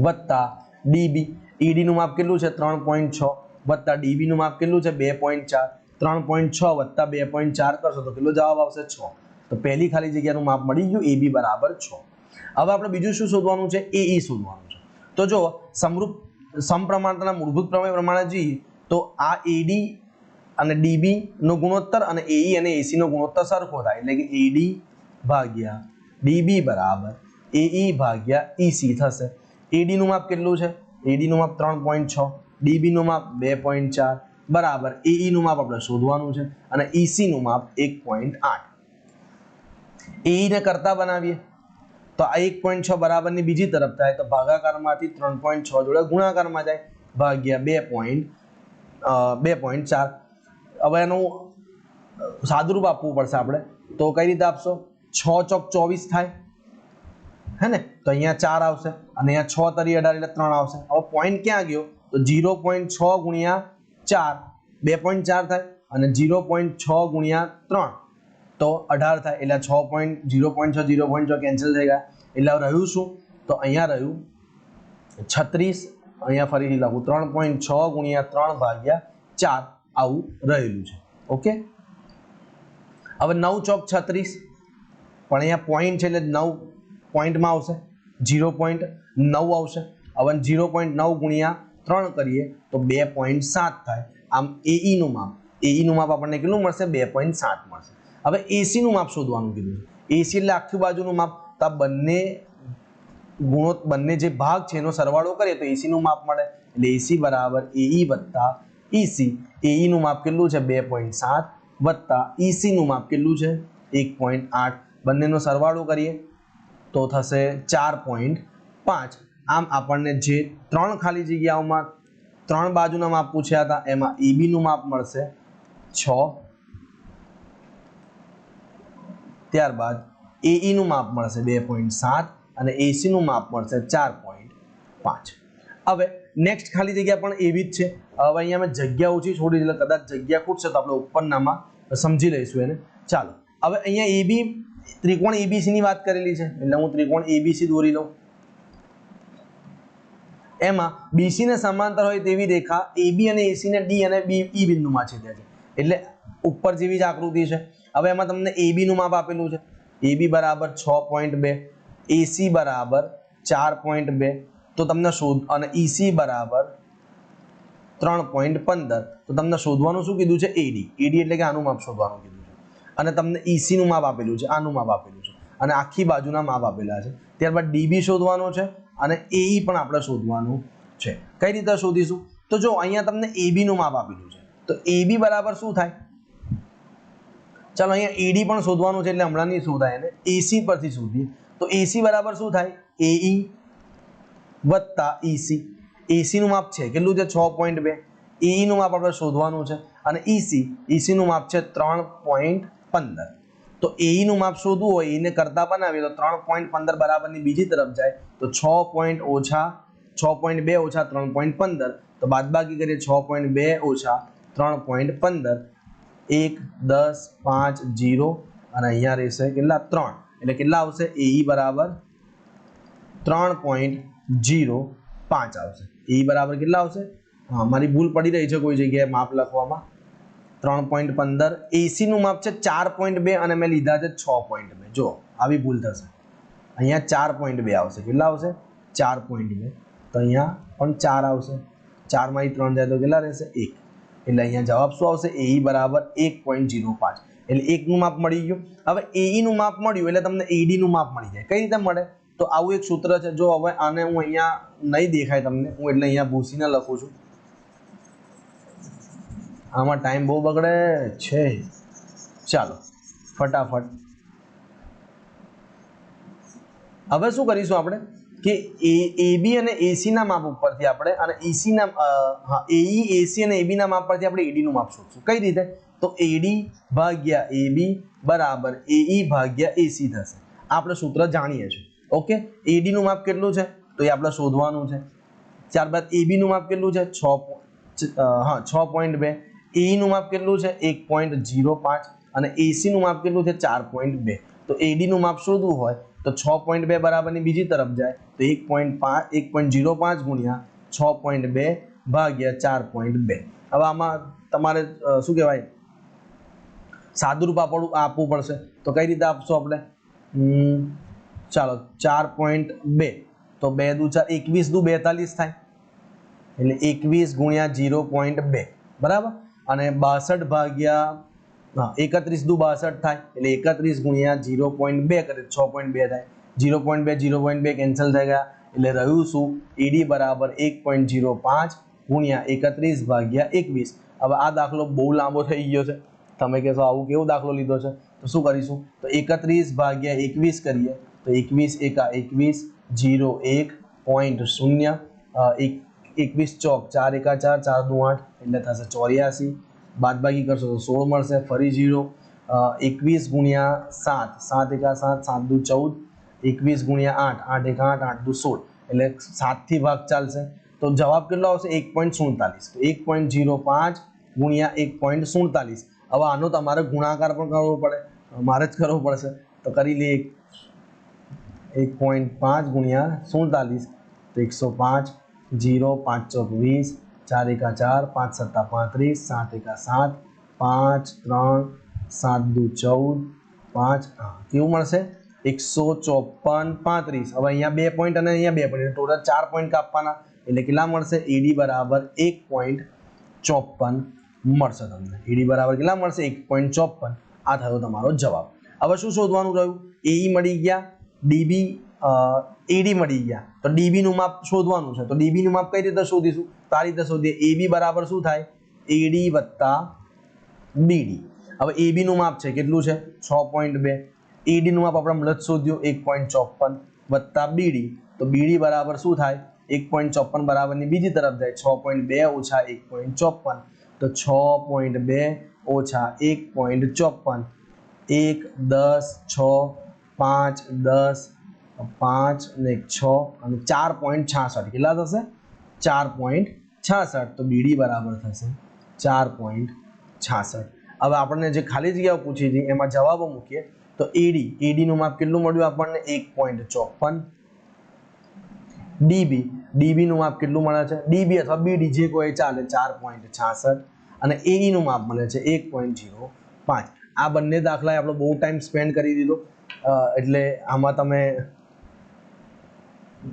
[SPEAKER 1] वत्ता DB ED નું માપ કેટલું છે 3.6 વત્તા DB નું માપ કેટલું છે 2.4 3.6 વત્તા 2.4 કરશો તો કેટલો જવાબ આવશે 6 તો પહેલી ખાલી જગ્યાનું માપ મળી ગયું AB બરાબર 6 હવે આપણે બીજું શું શોધવાનું છે AE શોધવાનું છે તો જો સમરૂપ સમપ્રમાણતાના મૂળભૂત પ્રમેય પ્રમાણે જી તો આ AD અને DB નો ગુણોત્તર અને AE અને AC નો ગુણોત્તર સરખો થાય એટલે કે AD ભાગ્યા DB બરાબર AE ભાગ્યા EC થશે AD નું માપ કેટલું છે AD નું માપ 3.6 DB નું માપ 2.4 બરાબર AE નું માપ આપણે શોધવાનું છે અને EC નું માપ 1.8 AE ને કરતા બનાવીએ તો આ 1.6 બરાબરની બીજી તરફ થાય તો ભાગાકારમાંથી 3.6 જોડે ગુણાકારમાં જાય ભાગ્યા 2.4 હવે એનું સાદુરૂપ આપવું પડશે આપણે તો કઈ રીતે આપશો 6 ચોક 24 થાય હે ને તો અહીંયા 4 આવશે અને અહીંયા 6 તરી 18 એટલે 3 આવશે હવે પોઈન્ટ ક્યાં ગયો તો 0.6 ગુણ્યા 4 2.4 થાય અને 0.6 ગુણ્યા 3 તો 18 થાય એટલે 0.6 કેન્સલ થઈ ગયા એટલે રહ્યું શું તો અહીંયા રહ્યું 36 અહીંયા ફરીથી લખું 3.6 ગુણ્યા 3 ભાગ્યા 4 આવું રહેલું છે ઓકે હવે 9 ચોક 36 પણ અહીંયા પોઈન્ટ છે એટલે 9 પોઈન્ટમાં આવશે 0.9 આવશે હવે 0.9 ગુણ્યા 3 કરીએ તો 2.7 થાય આમ AE નું માપ આપણને કેટલું મળશે 2.7 મળશે હવે AC નું માપ શોધવાનું કીધું છે AC એટલે આખી બાજુનું માપ તો બંને જે ભાગ છે એનો સરવાળો કરીએ તો AC નું માપ મળે એટલે AC બરાબર AE વત્તા EC AE નું માપ કેટલું છે 2.7 વત્તા EC નું માપ કેટલું છે 1.8 બંનેનો સરવાળો કરીએ તો થશે 4.5 આમ આપણને જે ત્રણ ખાલી જગ્યાઓમાં ત્રણ બાજુના માપ પૂછ્યા હતા એમાં EB નું માપ મળશે 6 ત્યારબાદ AE નું માપ મળશે 2.7 અને AC નું માપ મળશે 4.5 હવે નેક્સ્ટ ખાલી જગ્યા પણ એવી જ છે હવે અહીંયા મેં જગ્યા ઓછી છોડી એટલે કદાચ જગ્યા ખૂટશે તો આપણે ઉપરનામાં સમજી લઈશું એને ચાલો હવે અહીંયા AB ત્રિકોણ ABC ની વાત કરેલી છે એટલે હું ત્રિકોણ ABC દોરી લઉં એમાં BC ને સમાંતર હોય તેવી રેખા AB અને AC ને D અને E બિંદુમાં છેદે છે એટલે ઉપર જેવી જ આકૃતિ છે હવે એમાં તમને AB નું માપ આપેલું છે AB બરાબર 6.2 AC બરાબર 4.2 તો તમને શોધ અને EC બરાબર 3.15 તો તમને શોધવાનું શું કીધું છે AD એટલે કે આનું માપ શોધવાનું કીધું છે અને તમને EC નું માપ આપેલું છે આનું માપ આપેલું છે અને આખી બાજુના માપ આપેલા છે ત્યારબાદ DB શોધવાનો છે અને AE પણ આપણે શોધવાનું છે કઈ રીતે શોધીશું તો જો અહીંયા તમને AB નું માપ આપેલું છે તો AB બરાબર શું થાય ચાલો અહીંયા AD પણ શોધવાનું છે એટલે હમણાં નહીં શોધાય એને AC પરથી શોધીએ તો AC બરાબર શું થાય AE વત્તા EC AC નું માપ છે કેટલું છે 6.2 AE નું માપ આપણે શોધવાનું છે અને EC નું માપ છે 3.15 તો AE નું માપ શોધવું હોય એને કરતા બનાવીએ તો 3.15 બરાબરની બીજી તરફ જાય તો 6.2 ઓછા 3.15 તો બાદબાકી કરીએ 6.2 ઓછા 3.15 1 10 5 0 અને અહીંયા રહેશે કેટલા 3 એટલે કેટલા આવશે AE બરાબર 3.05 5 આવશે. એ બરાબર કેટલા આવશે? હા, મારી ભૂલ પડી રહી છે કોઈ જગ્યાએ માપ લખવામાં. 3.15. એસી નું માપ છે 4.2 અને મેં લીધા છે 6.2. જો આવી ભૂલ થશે. અહીંયા 4.2 આવશે. કેટલા આવશે? 4.2. તો અહીંયા પણ 4 આવશે. 4 માંથી 3 જાય તો કેટલા રહેશે? 1. એટલે અહીંયા જવાબ શું આવશે? એઈ બરાબર 1.05. એટલે 1 નું માપ મળી ગયું. હવે એઈ નું માપ મળ્યું એટલે તમને એડી નું માપ મળી જાય. કઈ રીતે મળે? તો આવું એક સૂત્ર છે. જો હવે આને હું અહીંયા નહીં દેખાય તમને, હું એટલે અહીંયા ભૂસીને લખું છું. આમાં ટાઈમ બહુ બગડે છે. ચાલો ફટાફટ. હવે શું કરીશું આપણે કે એબી અને એસી ના માપ ઉપરથી આપણે અને એસી ના એઈ એસી અને એબી ના માપ પરથી આપણે એડી નું માપ શોધશું. કઈ રીતે? તો એડી ભાગ્યા એબી બરાબર એઈ ભાગ્યા એસી થશે. આપણે સૂત્ર જાણીએ છીએ. ઓકે, એડી નું માપ કેટલું છે તો એ આપણે શોધવાનું છે. ત્યારબાદ એબી નું માપ કેટલું છે? 6.2. એઈ નું માપ કેટલું છે? 1.05 અને એસી નું માપ કેટલું છે? 4.2. તો એડી નું માપ શોધવું હોય તો 6.2 બરાબરની બીજી તરફ જાય તો 1.05 ગુણ્યા 6.2 ભાગ્યા 4.2. હવે આમાં તમારે શું કહેવાય સાદુરૂપ આપવું પડશે. તો કઈ રીતે આપશો આપણે? ચાલો 4.2 તો 2 દુ 4 21 દુ 42 થાય. એટલે 21 ગુણ્યા 0.2 બરાબર. અને 62 ભાગ્યા 31 દુ 62 થાય. એટલે 31 ગુણ્યા 0.2 કરે 6.2 થાય. 0.2 કેન્સલ થઈ ગયા. એટલે રહ્યું શું? એડી બરાબર 1.05 ગુણ્યા 31 ભાગ્યા 21. હવે આ દાખલો બહુ લાંબો થઈ ગયો છે. તમે કહેશો આવું કેવો દાખલો લીધો છે? તો શું કરીશું? તો 31 ભાગ્યા 21 કરીએ તો 21 એકા 21 0 1.0 21 ચોક 4 એકા 4 4 દુ 8 એટલે થશે 84. બાદબાકી કરશો તો 16 મળશે. ફરી 0 21 ગુણ્યા 7 7 એકા 7 7 દુ 14 21 ગુણ્યા 8 8 એકા 8 8 દુ 16 એટલે 7 થી ભાગ ચાલશે. તો જવાબ કેટલો આવશે? 1.47. તો 1.05 ગુણ્યા 1.47. હવે આનો તમારે ગુણાકાર પણ કરવો પડે, મારે જ કરવો પડશે. તો કરી લઈએ 1.5 ગુણ્યા 47 તો 105 0 5 ચોક 20 4 એકા 4 5 સત્તા 35 7 એકા 7 5 3 7 દુ 14 5 કેવું મળશે? 154 35. હવે અહીંયા 2 પોઈન્ટ અને અહીંયા 2 પોઈન્ટ ટોટલ 4 પોઈન્ટ કાપવાના એટલે કેટલા મળશે? એડી બરાબર 1.54 મળશે તમને. એડી બરાબર કેટલા મળશે? 1.54. આ થયો તમારો જવાબ. હવે શું શોધવાનું રહ્યું? એઈ મળી ગયા, ડીબી એડી મળી ગયા. તો ડીબી નું માપ શોધવાનું છે. તો ડીબી નું માપ કઈ રીતે શોધીશું? તો આ રીતે શોધીએ. એબી બરાબર શું થાય? એડી વત્તા બીડી. હવે એબી નું માપ છે કેટલું છે? 6.2. એડી નું માપ આપણે હમણાં જ શોધ્યું 1.54 વત્તા બીડી. તો બીડી બરાબર શું થાય? 1.54 બરાબરની બીજી તરફ જાય 6.2 ઓછા 1.54. તો 6.2 ઓછા 1.54 1 10 6 5 10 5 ને 6 અને 4.66 કેટલા થશે? 4.66. તો બીડી બરાબર થશે 4.66. હવે આપણને જે ખાલી જગ્યાઓ પૂછી હતી એમાં જવાબો મૂકીએ તો એડી નું માપ કેટલું મળ્યું આપણને? 1.54. ડીબી નું માપ કેટલું મળે છે? ડીબી અથવા બીડી જે કોઈ ચાલે 4.66 અને એઈ નું માપ મળે છે 1.05. આ બંને દાખલાએ આપણો બહુ ટાઈમ સ્પેન્ડ કરી દીધો એટલે આમાં તમે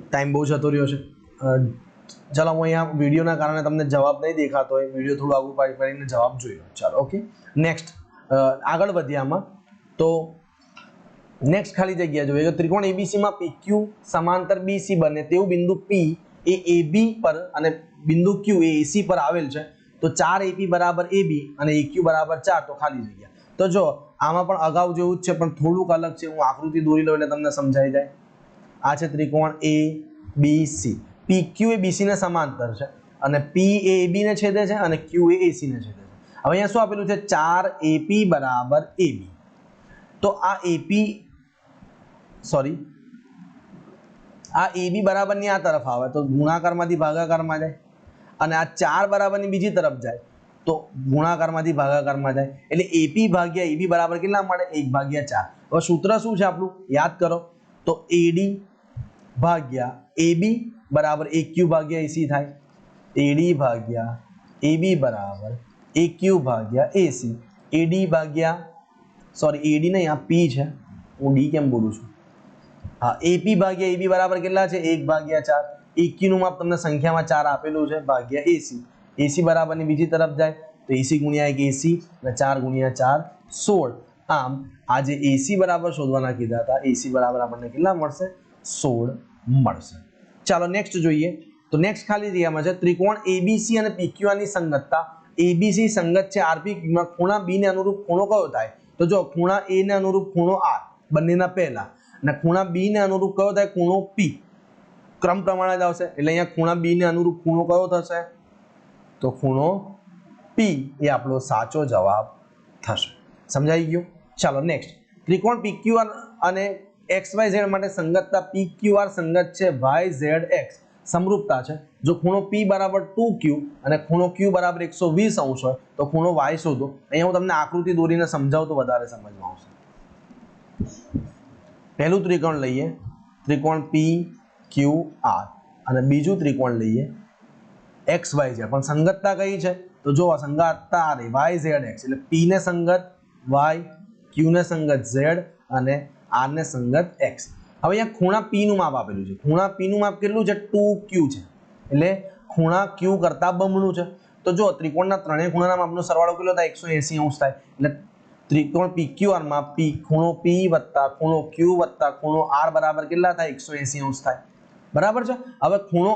[SPEAKER 1] ટાઈમ બહુ જતો રહ્યો છે. ચાલો હું અહીંયા વિડીયોના કારણે તમને જવાબ નહીં દેખાતો હોય, વિડીયો થોડું આગળ પાડી કરીને જવાબ જોઈ લો. ચાલો ઓકે, નેક્સ્ટ આગળ વધીએ આમાં. તો નેક્સ્ટ ખાલી જગ્યા જોઈએ તો ત્રિકોણ એબીસીમાં PQ સમાંતર BC બને તેવું બિંદુ P એ AB પર અને બિંદુ Q એ AC પર આવેલ છે. તો 4 AP બરાબર AB અને AQ બરાબર 4. તો ખાલી જગ્યા. તો જો આમાં પણ અગાઉ જેવું જ છે પણ થોડુંક અલગ છે. હું આકૃતિ દોરી લઉં એટલે તમને સમજાઈ જાય. આ છે ત્રિકોણ ABC. PQ એ BC ને સમાંતર છે અને P એ AB ને છેદે છે અને Q એ AC ને છેદે છે. હવે અહીંયા શું આપેલું છે? 4 AP બરાબર AB. તો આ AB બરાબરની આ તરફ આવે તો ગુણાકારમાંથી ભાગાકારમાં જાય અને આ 4 બરાબરની બીજી તરફ જાય તો ગુણાકારમાંથી ભાગાકારમાં જાય. એટલે AP ભાગ્યા AB બરાબર કેટલા મળે? 1/4. હવે સૂત્ર શું છે આપણું? યાદ કરો. તો AD ભાગ્યા AB बराबर AQ भाग्या AC थाय AD भाग्या AB बराबर AQ भाग्या AC AD भाग्या सॉरी AD नहीं आ P है હું D કેમ બોલું છું हाँ AP भाग्या AB बराबर કેટલા છે 1/4 AQ નું માપ તમને સંખ્યામાં 4 આપેલું છે ભાગ્યા AC AC બરાબરની બીજી તરફ જાય તો AC ગુણ્યા 1 AC અને 4 ગુણ્યા 4 16 આમ આ જે AC બરાબર શોધવાના કીધા હતા AC બરાબર આપણને કેટલા મળશે 16 મળશે ચાલો નેક્સ્ટ જોઈએ તો નેક્સ્ટ ખાલી જગ્યામાં છે ત્રિકોણ ABC અને PQR ની સંગતતા ABC સંગત છે RP માં ખૂણા B ને અનુરૂપ ખૂણો કયો થાય તો જો ખૂણા A ને અનુરૂપ ખૂણો R બંનેના પહેલા અને ખૂણા B ને અનુરૂપ કયો થાય ખૂણો P क्रम प्रमाणे ज आवशे એટલે અહીંયા ખૂણા B ને અનુરૂપ ખૂણો કયો થશે તો ખૂણો P એ આપણો સાચો જવાબ થશે સમજાઈ ગયું ચાલો નેક્સ્ટ ત્રિકોણ PQR અને XYZ માટે સંગતતા PQR સંગત છે YZX સમરૂપતા છે જો ખૂણો P બરાબર 2Q અને ખૂણો Q બરાબર 120 અંશ હોય તો ખૂણો Y શોધો અહીંયા હું તમને આકૃતિ દોરીને સમજાવું તો વધારે સમજમાં આવશે પહેલું ત્રિકોણ લઈએ ત્રિકોણ PQR અને બીજું ત્રિકોણ લઈએ XYZ પણ સંગતતા કઈ છે તો જો સંગતતા આ રહી YZX એટલે P ને સંગત Y Q ને સંગત Z અને R ને સંગત X હવે અહીંયા ખૂણા P નું માપ આપેલું છે ખૂણા P નું માપ કેટલું છે 2Q છે એટલે ખૂણા Q કરતા બમણું છે તો જો ત્રિકોણના ત્રણેય ખૂણાના માપનો સરવાળો કેટલો થાય 180 અંશ થાય એટલે त्रिकोण PQR માં P ખૂણો P વત્તા ખૂણો Q વત્તા ખૂણો R બરાબર કેટલા થાય 180 અંશ થાય બરાબર છે હવે ખૂણો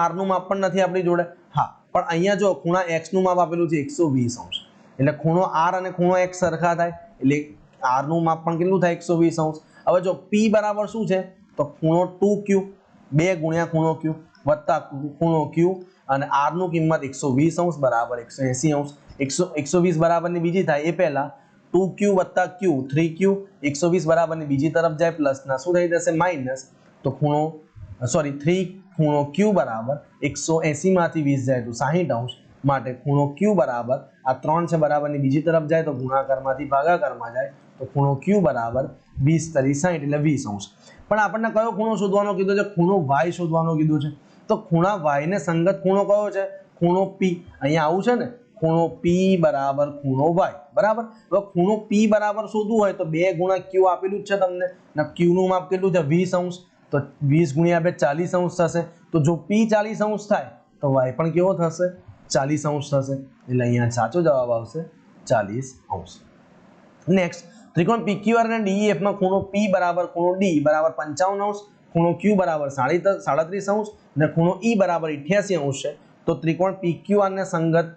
[SPEAKER 1] R નું માપ પણ નથી આપણી જોડે હા પણ અહીંયા જો ખૂણા X નું માપ આપેલું છે 120 અંશ એટલે ખૂણો R અને ખૂણો X સરખા થાય એટલે R નું માપ પણ કેટલું થાય 120 અંશ હવે જો P બરાબર શું છે તો ખૂણો 2Q 2 ગુણ્યા ખૂણો Q વત્તા ખૂણો Q અને R નું કિંમત 120 અંશ બરાબર 180 અંશ 120 બરાબરની બીજી થાય એ પહેલા 2Q વત્તા Q 3Q 120 બરાબરની બીજી તરફ જાય પ્લસ ના શું થઈ જશે માઈનસ તો ખૂણો સોરી 3 ખૂણો Q બરાબર 180 માંથી 20 જાય તો 60 અંશ માટે ખૂણો Q બરાબર આ 3 છે બરાબરની બીજી તરફ જાય તો ગુણાકારમાંથી ભાગાકારમાં જાય તો ખૂણો Q બરાબર 20 તરી 60 એટલે 20 અંશ પણ આપણને કયો ખૂણો શોધવાનો કીધો છે ખૂણો Y શોધવાનો કીધું છે તો ખૂણા Y ને સંગત ખૂણો કયો છે ખૂણો P અહીંયા આવું છે ને ખૂણો P બરાબર ખૂણો Y બરાબર હવે ખૂણો P બરાબર શોધવું હોય તો 2 ગુણ્યા Q આપેલું જ છે તમને ને Q નું માપ કેટલું છે 20 અંશ તો 20 ગુણ્યા 2 40 અંશ થશે તો જો P 40 અંશ થાય તો Y પણ કેવો થશે 40 અંશ થશે એટલે અહીંયા સાચો જવાબ આવશે 40 અંશ નેક્સ્ટ ત્રિકોણ PQR અને DEF માં ખૂણો P બરાબર ખૂણો D બરાબર 55 અંશ ખૂણો Q બરાબર 37 અંશ અને ખૂણો E બરાબર 88 અંશ છે તો ત્રિકોણ PQR ને સંગત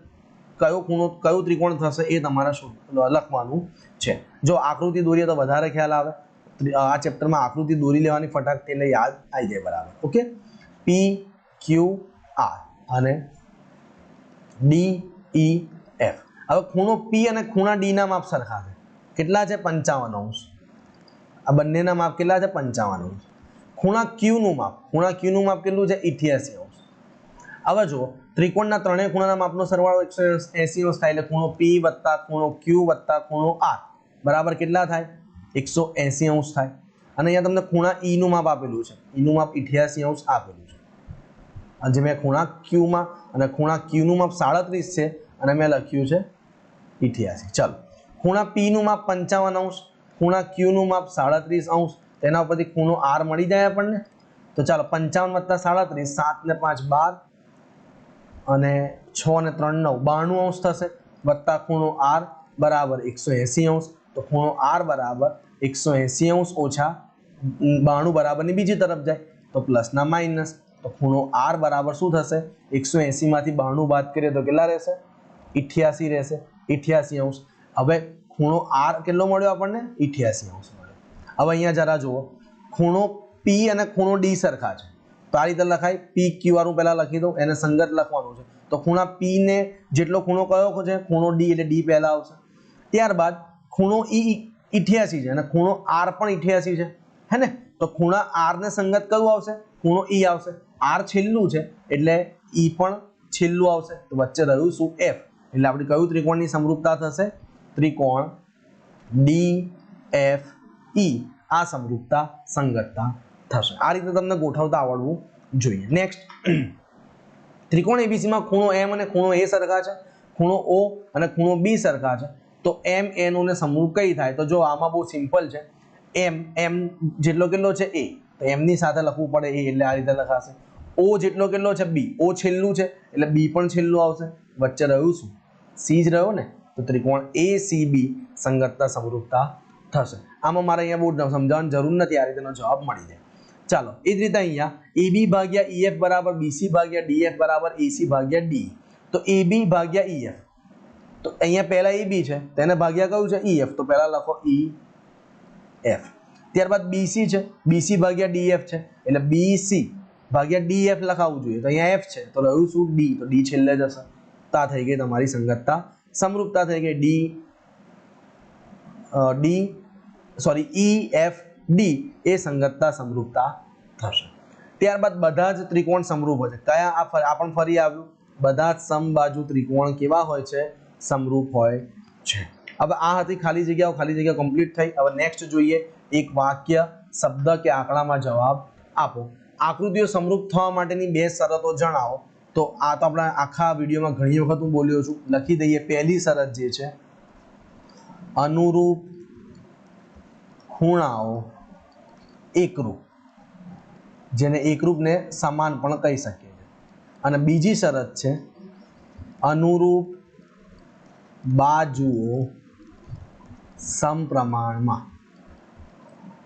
[SPEAKER 1] કયો ત્રિકોણ થશે એ તમારે લખવાનું છે જો આકૃતિ દોરીએ તો વધારે ખ્યાલ આવે આ ચેપ્ટરમાં આકૃતિ દોરી લેવાની ફટાકથી એટલે યાદ આવી જાય બરાબર ઓકે PQR અને DEF હવે ખૂણો P અને ખૂણા D ના માપ સરખા છે કેટલા છે 55 અંશ આ બંનેના માપ કેટલા છે 55 અંશ ખૂણા Q નું માપ કેટલું છે 88 અંશ હવે જો ત્રિકોણના ત્રણેય ખૂણાના માપનો સરવાળો 180 અંશ થાય એટલે ખૂણો P વત્તા ખૂણો Q વત્તા ખૂણો R બરાબર કેટલા થાય 180 અંશ થાય અને અહીંયા તમને ખૂણા E નું માપ આપેલું છે E નું માપ 88 અંશ આપેલું છે અને મેં ખૂણા Q માં અને ખૂણા Q નું માપ 37 છે અને મેં લખ્યું છે 88 ચાલો ખૂણા P નું માપ 55 અંશ ખૂણા Q નું માપ 37 અંશ તેના ઉપરથી ખૂણો R મળી જાય આપણને તો ચાલો 55 વત્તા 37 7 ને 5 12 અને 6 અને 3 9 92 અંશ થશે વત્તા ખૂણો R બરાબર 180 અંશ તો ખૂણો R બરાબર 180 અંશ ઓછા 92 બરાબરની બીજી તરફ જાય તો પ્લસ ના માઈનસ તો ખૂણો R બરાબર શું થશે 180 માંથી 92 બાદ કરીએ તો કેટલા રહેશે 88 રહેશે 88 અંશ હવે ખૂણો R કેટલો મળ્યો આપણને 88 અંશ મળ્યો હવે અહીંયા જરા જુઓ ખૂણો P અને ખૂણો D સરખા છે તો આ રીતે લખાય PQR હું પહેલા લખી દઉં એને સંગત લખવાનું છે તો ખૂણા P ને જેટલો ખૂણો કયો છે ખૂણો D એટલે D પહેલા આવશે ત્યારબાદ ખૂણો E 88 છે અને ખૂણો R પણ 88 છે હે ને તો ખૂણા R ને સંગત કયું આવશે ખૂણો E આવશે R છેલ્લું છે એટલે E પણ છેલ્લું આવશે તો વચ્ચે રહ્યું શું F એટલે આપણે કયું ત્રિકોણની સમરૂપતા થશે ત્રિકોણ DFE આ સમરૂપતા સંગતતા થશે। આ રીતે તમને ગોઠવતા આવડવું જોઈએ। નેક્સ્ટ, ત્રિકોણ એબીસી માં ખૂણો એમ અને ખૂણો એ સરખા છે, ખૂણો ઓ અને ખૂણો બી સરખા છે, તો એમ એન ને સમરૂપ કઈ થાય? તો જો આમાં બહુ સિમ્પલ છે, એમ જેટલો કેટલો છે એ, તો એમ ની સાથે લખવું પડે એ, એટલે આ રીતે લખાશે। ઓ જેટલો કેટલો છે બી, ઓ છેલ્લું છે એટલે બી પણ છેલ્લું આવશે, વચ્ચે રહ્યું શું? સી જ રહ્યો ને, તો ત્રિકોણ એ સી બી સંગતતા સમરૂપતા થશે। આમાં મારે અહીંયા બહુ સમજાવવાની જરૂર નથી, આ રીતેનો જવાબ મળી જાય। ચાલો, એ જ રીતે અહીંયા AB ભાગ્યા EF બરાબર BC ભાગ્યા DF બરાબર AC ભાગ્યા DE, તો AB ભાગ્યા EF, તો અહીંયા પહેલા AB છે તેને ભાગ્યા કયું છે? EF, તો પહેલા લખો EF। ત્યારબાદ BC છે, BC ભાગ્યા DF છે એટલે BC ભાગ્યા DF લખાવવું જોઈએ, તો અહીંયા F છે તો રહ્યું શું? D, તો D છેલ્લે જશે, તો આ થઈ ગઈ તમારી સંગતતા સમરૂપતા થઈ ગઈ। EFD એ સંગતતા સમરૂપતા થશે। ત્યારબાદ બધા જ ત્રિકોણ સમરૂપ હોય છે, કયા? આ પણ ફરી આવ્યું, બધા જ સમબાજુ ત્રિકોણ કેવા હોય છે? સમરૂપ હોય છે। હવે આ હતી ખાલી જગ્યાઓ, ખાલી જગ્યા કમ્પ્લીટ થઈ। હવે નેક્સ્ટ જોઈએ, એક વાક્ય, શબ્દ કે આંકડામાં જવાબ આપો। આકૃતિઓ સમરૂપ થવા માટેની બે શરતો જણાવો। તો આ તો આપણા આખા વિડીયોમાં ઘણી વખત હું બોલ્યો છું, લખી દઈએ। પહેલી શરત જે છે, અનુરૂપ ખૂણાઓ એકરૂપ, જેને એકરૂપને સમાન પણ કહી શકીએ છીએ। અને બીજી શરત છે, અનુરૂપ બાજુઓ સમપ્રમાણમાં।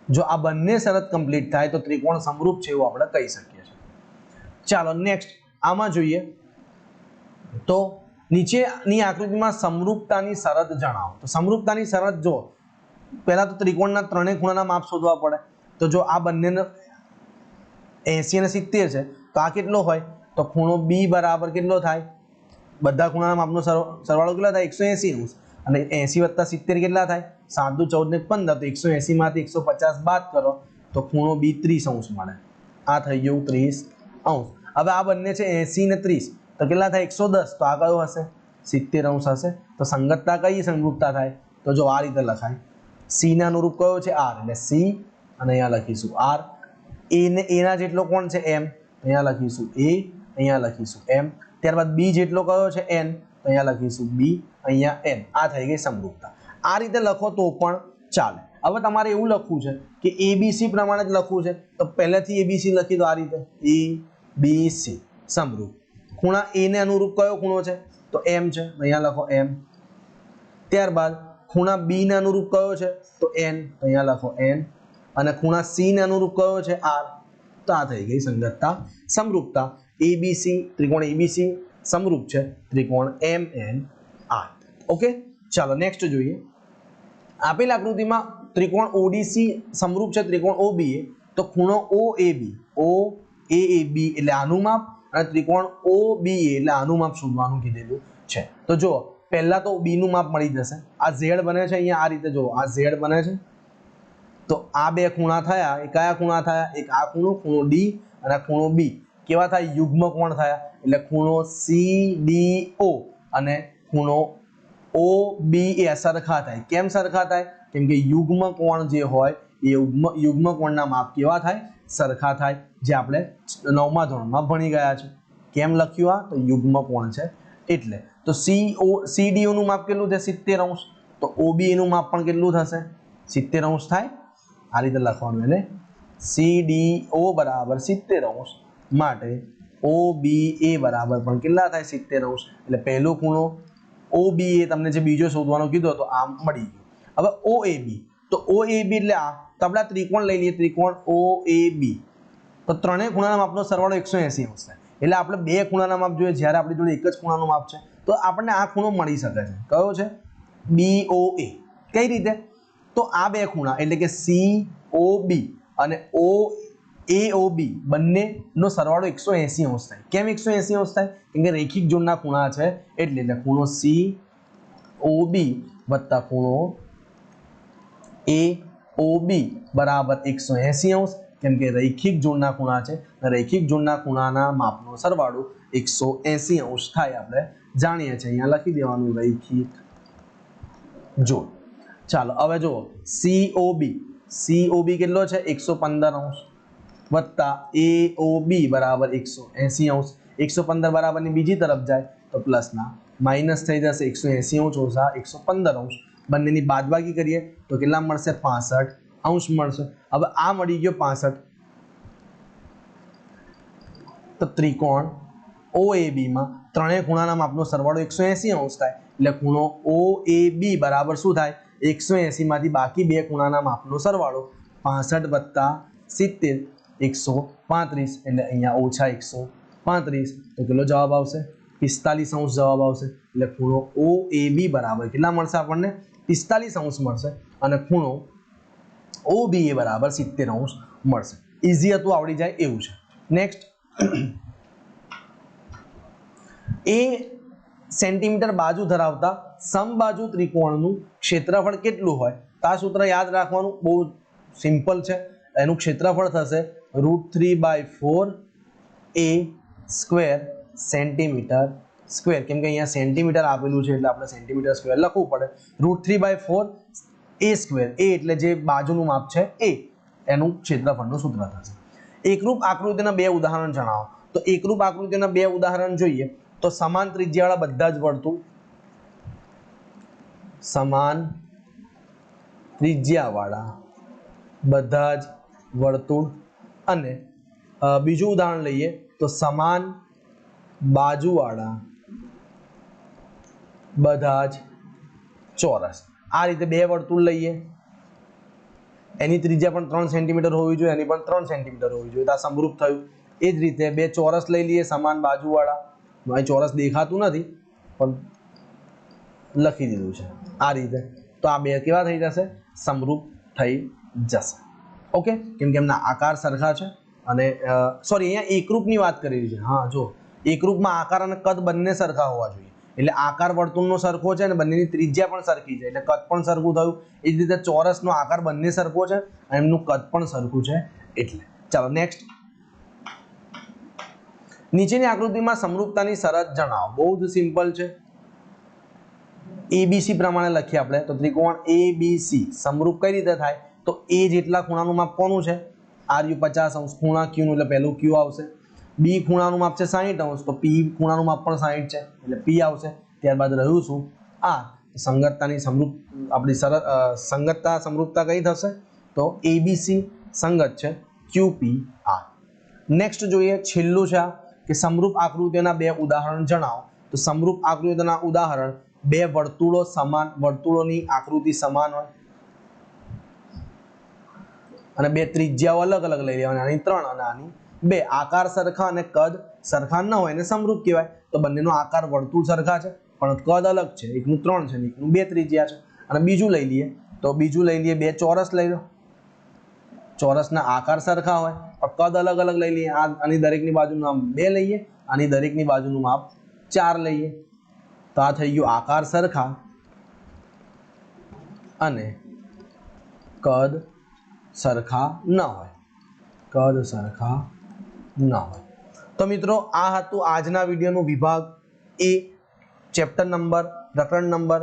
[SPEAKER 1] જો આ બંને શરત કમ્પ્લીટ થાય તો ત્રિકોણ સમરૂપ છે એવું આપણે કહી શકીએ છીએ। ચાલો નેક્સ્ટ, આમાં જોઈએ તો નીચેની આકૃતિમાં સમરૂપતાની શરત જણાવો। તો સમરૂપતાની શરત જો, પહેલા તો ત્રિકોણના ત્રણેય ખૂણાના માપ શોધવા પડે। તો જો આ બંનેનો 80 અને 70 છે, તો આ કેટલો હોય? તો ખૂણો બી બરાબર કેટલો થાય? બધા ખૂણાના માપનો સરવાળો કેટલો થાય? 180 અને 80 + 70 કેટલા થાય? 7 × 14 = 15, તો 180 માંથી 150 બાદ કરો તો ખૂણો બી 30° મળે। આ થઈ ગયું 30°। હવે આ બંને છે 80 ને 30, તો કેટલા થાય? 110, તો આ કયો હશે? 70° હશે। તો સંગતતા કઈ સમરૂપતા થાય? તો જો આ રીતે લખાય, સી ને અનુરૂપ કયો છે? R, એટલે સી, અને અહીંયા લખીશું R। એ ને એના જેટલો કોણ છે? M, અહીંયા લખીશું A, અહીંયા લખીશું M। ત્યારબાદ બી જેટલો કયો છે? N, તો અહીંયા લખીશું B, અહીંયા N। આ થઈ ગઈ સમરૂપતા। આ રીતે લખો તો પણ ચાલે। હવે તમારે એવું લખવું છે કે ABC પ્રમાણે જ લખવું છે, તો પહેલેથી ABC લખી દો આ રીતે, ABC સમરૂપ। ખૂણા A ને અનુરૂપ કયો ખૂણો છે? તો M છે, અહીંયા લખો M। ત્યારબાદ ખૂણા B ને અનુરૂપ કયો છે? તો N, અહીંયા લખો N। અને ખૂણા C ને અનુરૂપ કયો છે? R, તો આ થઈ ગઈ સંગતતા સમરૂપતા। ABC, ત્રિકોણ ABC સમરૂપ છે ત્રિકોણ MNR। ઓકે, ચાલો નેક્સ્ટ જોઈએ। આપેલ આકૃતિમાં ત્રિકોણ ODC સમરૂપ છે ત્રિકોણ OBA, તો ખૂણો OAB એટલે આનું માપ, અને ત્રિકોણ OBA એટલે આનું માપ શોધવાનું કીધેલું છે। તો જો પહેલા તો B નું માપ મળી જશે। આ Z બને છે અહીંયા આ રીતે, જો આ Z બને છે, તો આ બે ખૂણા થયા, એ કયા ખૂણા થયા? એક આ ખૂણો, ખૂણો D, અને ખૂણો B કેવા થાય? યુગ્મ કોણ થયા, એટલે ખૂણો CDO અને ખૂણો OBA સરખા થાય। કેમ સરખા થાય? કેમ કે યુગ્મ કોણ જે હોય એ યુગ્મ કોણના માપ કેવા થાય? સરખા થાય, જે આપણે 9મા ધોરણમાં ભણી ગયા છે। કેમ લખ્યું આ? તો યુગ્મ કોણ છે એટલે। તો CDO નું માપ કેટલું છે? 70°। તો OBA નું માપ પણ કેટલું થશે? 70° થાય। આ રીતે લખવાનું, એને CDO બરાબર 70° માટે OBA બરાબર પણ કેટલા થાય? 70°। એટલે પહેલો ખૂણો OBA તમને જે બીજો શોધવાનો કીધો તો આ મળી ગયો। હવે OAB, તો OAB એટલે આ, તો આપણે આ ત્રિકોણ લઈ લઈએ, ત્રિકોણ OAB, તો ત્રણેય ખૂણાના માપનો સરવાળો 180° થાય। એટલે આપણે બે ખૂણાના માપ જોઈએ, જ્યારે આપણી જોડે એક જ ખૂણાનું માપ છે તો આપણને આ ખૂણો મળી શકે છે। કયો છે? BOA। કઈ રીતે? તો આ બે ખૂણા એટલે કે COB અને AOB બંનેનો સરવાળો 180° થાય। કેમ 180° થાય? કેમ કે રેખિક જોડના ખૂણા છે એટલે ખૂણો COB વત્તા ખૂણો AOB બરાબર 180°, કેમ કે રૈખિક જોડના ખૂણા છે, રૈખિક જોડના ખૂણાના માપનો સરવાળો 180° થાય, આપણે જાણીએ છીએ। અહીંયા લખી દેવાનું રૈખિક જોડ। ચાલો હવે જુઓ, COB કેટલો છે? 115°। વત્તા AOB બરાબર 180 અંશ 115 બરાબરની બીજી તરફ જાય તો પ્લસના માઇનસ થઈ જશે 180 અંશ ઓછા 115 અંશ બંનેની બાદબાકી કરીએ તો કેટલા મળશે 65 અંશ મળશે। હવે આ મળી ગયો 65 તો ત્રિકોણ OAB માં ત્રણેય ખૂણાના માપનો સરવાળો 180 અંશ થાય એટલે ખૂણો OAB બરાબર શું થાય 180 માંથી બાકી બે ખૂણાના માપનો સરવાળો 65 વત્તા 70 135 એટલે અહીંયા ઓછા 135 તો કેટલો જવાબ આવશે 45 અંશ જવાબ આવશે। એટલે ખૂણો OAB બરાબર કેટલા મળશે આપણને 45 અંશ મળશે અને ખૂણો OBA બરાબર 70 અંશ મળશે। ઈઝી હતું, આવડી જાય એવું છે। નેક્સ્ટ એ સેન્ટીમીટર બાજુ ધરાવતા સમબાજુ ત્રિકોણનું ક્ષેત્રફળ કેટલું હોય તો આ સૂત્ર યાદ રાખવાનું બહુ સિમ્પલ છે। એનું ક્ષેત્રફળ થશે √3/4 a સ્ક્વેર સેન્ટીમીટર સ્ક્વેર, કેમ કે અહીંયા સેન્ટીમીટર આપેલું છે એટલે આપણે સેન્ટીમીટર સ્ક્વેર લખવું પડે। √3/4 a સ્ક્વેર, a એટલે જે બાજુનું માપ છે એ એનું ક્ષેત્રફળનું સૂત્ર થશે। એકરૂપ આકૃતિના બે ઉદાહરણ જણાવો તો એકરૂપ આકૃતિના બે ઉદાહરણ જોઈએ તો સમાન ત્રિજ્યાવાળા બધા જ વર્તુળ, સમાન ત્રિજ્યાવાળા બધા જ વર્તુળ અને બીજું ઉદાહરણ લઈએ તો સમાન બાજુવાળા બધા જ ચોરસ। આ રીતે બે વર્તુળ લઈએ, એની ત્રિજ્યા પણ 3 સેન્ટીમીટર હોવી જોઈએ, એની પણ 3 સેન્ટીમીટર હોવી જોઈએ, તો આ સમરૂપ થયું। એ જ રીતે બે ચોરસ લઈ લઈએ સમાન બાજુવાળા, અહીં ચોરસ દેખાતું નથી પણ લખી દીધું છે આ રીતે, તો આ બે કેવા થઈ જશે સમરૂપ થઈ જશે। ઓકે, કેમ કે એમના આકાર સરખા છે અને સોરી અહીંયા એકરૂપની વાત કરી રહી છે। હા જો એકરૂપમાં આકાર અને કદ બંને સરખા હોવા જોઈએ, એટલે આકાર વર્તુળનો સરખો છે અને બંનેની ત્રિજ્યા પણ સરખી છે એટલે કદ પણ સરખું થયું। એ જ રીતે ચોરસનો આકાર બંને સરખો છે અને એમનું કદ પણ સરખું છે એટલે। ચાલો નેક્સ્ટ, નીચેની આકૃતિમાં સમરૂપતાની શરત જણાવો। બહુ જ સિમ્પલ છે, ABC પ્રમાણે લખીએ આપણે તો ત્રિકોણ ABC સમરૂપ કઈ રીતે થાય તો A જેટલા ખૂણાનું માપ કોનું છે RU 50 અંશ, ખૂણા Q નું એટલે પહેલું Q આવશે। B ખૂણાનું માપ છે 60 અંશ તો P ખૂણાનું માપ પણ 60 છે એટલે P આવશે। ત્યારબાદ રહ્યું શું આ સંગતતાની સમરૂપ આપણી શરત સંગતતા સમરૂપતા કઈ થશે તો ABC સંગત છે QPR। નેક્સ્ટ જોઈએ છેલ્લું છે કે સમરૂપ આકૃતિઓના બે ઉદાહરણ જણાવો તો સમરૂપ આકૃતિઓના ઉદાહરણ બે વર્તુળો સમાન, વર્તુળોની આકૃતિ સમાન હોય અને બે ત્રિજ્યાઓ અલગ અલગ લઈ લેવાની, આની 3 અને આની 2, આકાર સરખા અને કદ સરખા ન હોય એને સમરૂપ કહેવાય। તો બંનેનો આકાર વર્તુળ સરખા છે પણ કદ અલગ છે, એકનું 3 છે અને એકનું 2 ત્રિજ્યા છે। અને બીજું લઈ લઈએ તો બીજું લઈ લઈએ બે ચોરસ લઈ લો, ચોરસના આકાર સરખા હોય પણ કદ અલગ અલગ લઈ લઈએ, આની દરેકની બાજુનું માપ 2 લઈએ, આની દરેકની બાજુનું માપ 4 લઈએ, તો આ થઈ ગયું આકાર સરખા અને કદ સરખા ન હોય, કદ સરખા ન હોય। તો મિત્રો આ હતું આજના વિડીયોનું વિભાગ એ ચેપ્ટર નંબર પ્રકરણ નંબર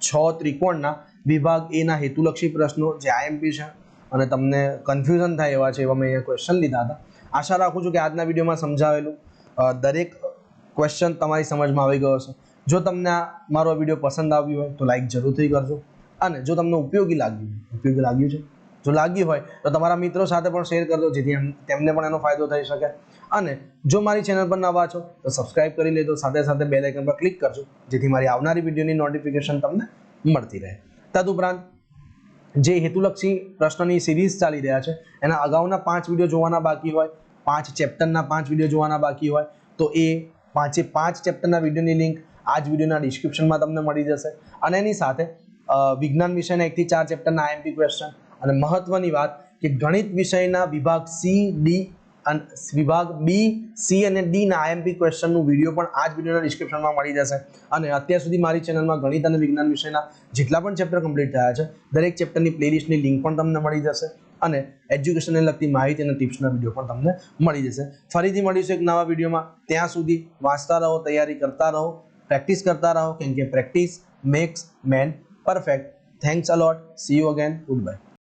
[SPEAKER 1] 6 ત્રિકોણના વિભાગ એ ના હેતુલક્ષી પ્રશ્નો જે IMP છે અને તમને કન્ફ્યુઝન થાય એવા છે એવા મેં અહીંયા ક્વેશ્ચન લીધા હતા। આશા રાખું છું કે આજના વિડીયોમાં સમજાવેલું દરેક ક્વેશ્ચન તમારી સમજમાં આવી ગયો હશે। જો તમને આ મારો વિડીયો પસંદ આવ્યો હોય તો લાઈક જરૂરથી કરજો અને જો તમને ઉપયોગી લાગ્યું છે જો લાગ્યું હોય તો તમારા મિત્રો સાથે પણ શેર કરજો જેથી તેમને પણ એનો ફાયદો થઈ શકે। અને જો મારી ચેનલ પર નવા છો તો સબસ્ક્રાઇબ કરી લેજો, સાથે સાથે બેલ આઇકન પર ક્લિક કરજો જેથી મારી આવનારી વિડીયોની નોટિફિકેશન તમને મળતી રહે। તદુપરાંત જે હેતુલક્ષી પ્રશ્નની સિરીઝ ચાલી રહ્યા છે એના અગાઉના 5 વિડીયો જોવાના બાકી હોય, 5 ચેપ્ટરના 5 વિડીયો જોવાના બાકી હોય તો એ 5 ચેપ્ટરના વિડીયોની લિંક આ જ વિડીયોના ડિસ્ક્રિપ્શનમાં તમને મળી જશે। અને એની સાથે વિજ્ઞાન વિષયના 1 થી 4 ચેપ્ટરના IMP ક્વેશ્ચન અને મહત્વની વાત કે ગણિત વિષયના વિભાગ વિભાગ B, C અને D ના IMP ક્વેશ્ચનનું વિડીયો પણ આ જ વિડીયોના ડિસ્ક્રિપ્શનમાં મળી જશે। અને અત્યાર સુધી મારી ચેનલમાં ગણિત અને વિજ્ઞાન વિષયના જેટલા પણ ચેપ્ટર કમ્પ્લીટ થયા છે દરેક ચેપ્ટરની પ્લેલિસ્ટની લિંક પણ તમને મળી જશે અને એજ્યુકેશનને લગતી માહિતી અને ટિપ્સના વિડીયો પણ તમને મળી જશે। ફરીથી મળીશું એક નવા વિડીયોમાં, ત્યાં સુધી વાંચતા રહો, તૈયારી કરતા રહો, પ્રેક્ટિસ કરતા રહો, કેમ કે practice max main perfect. Thanks a lot, C you again, good bye.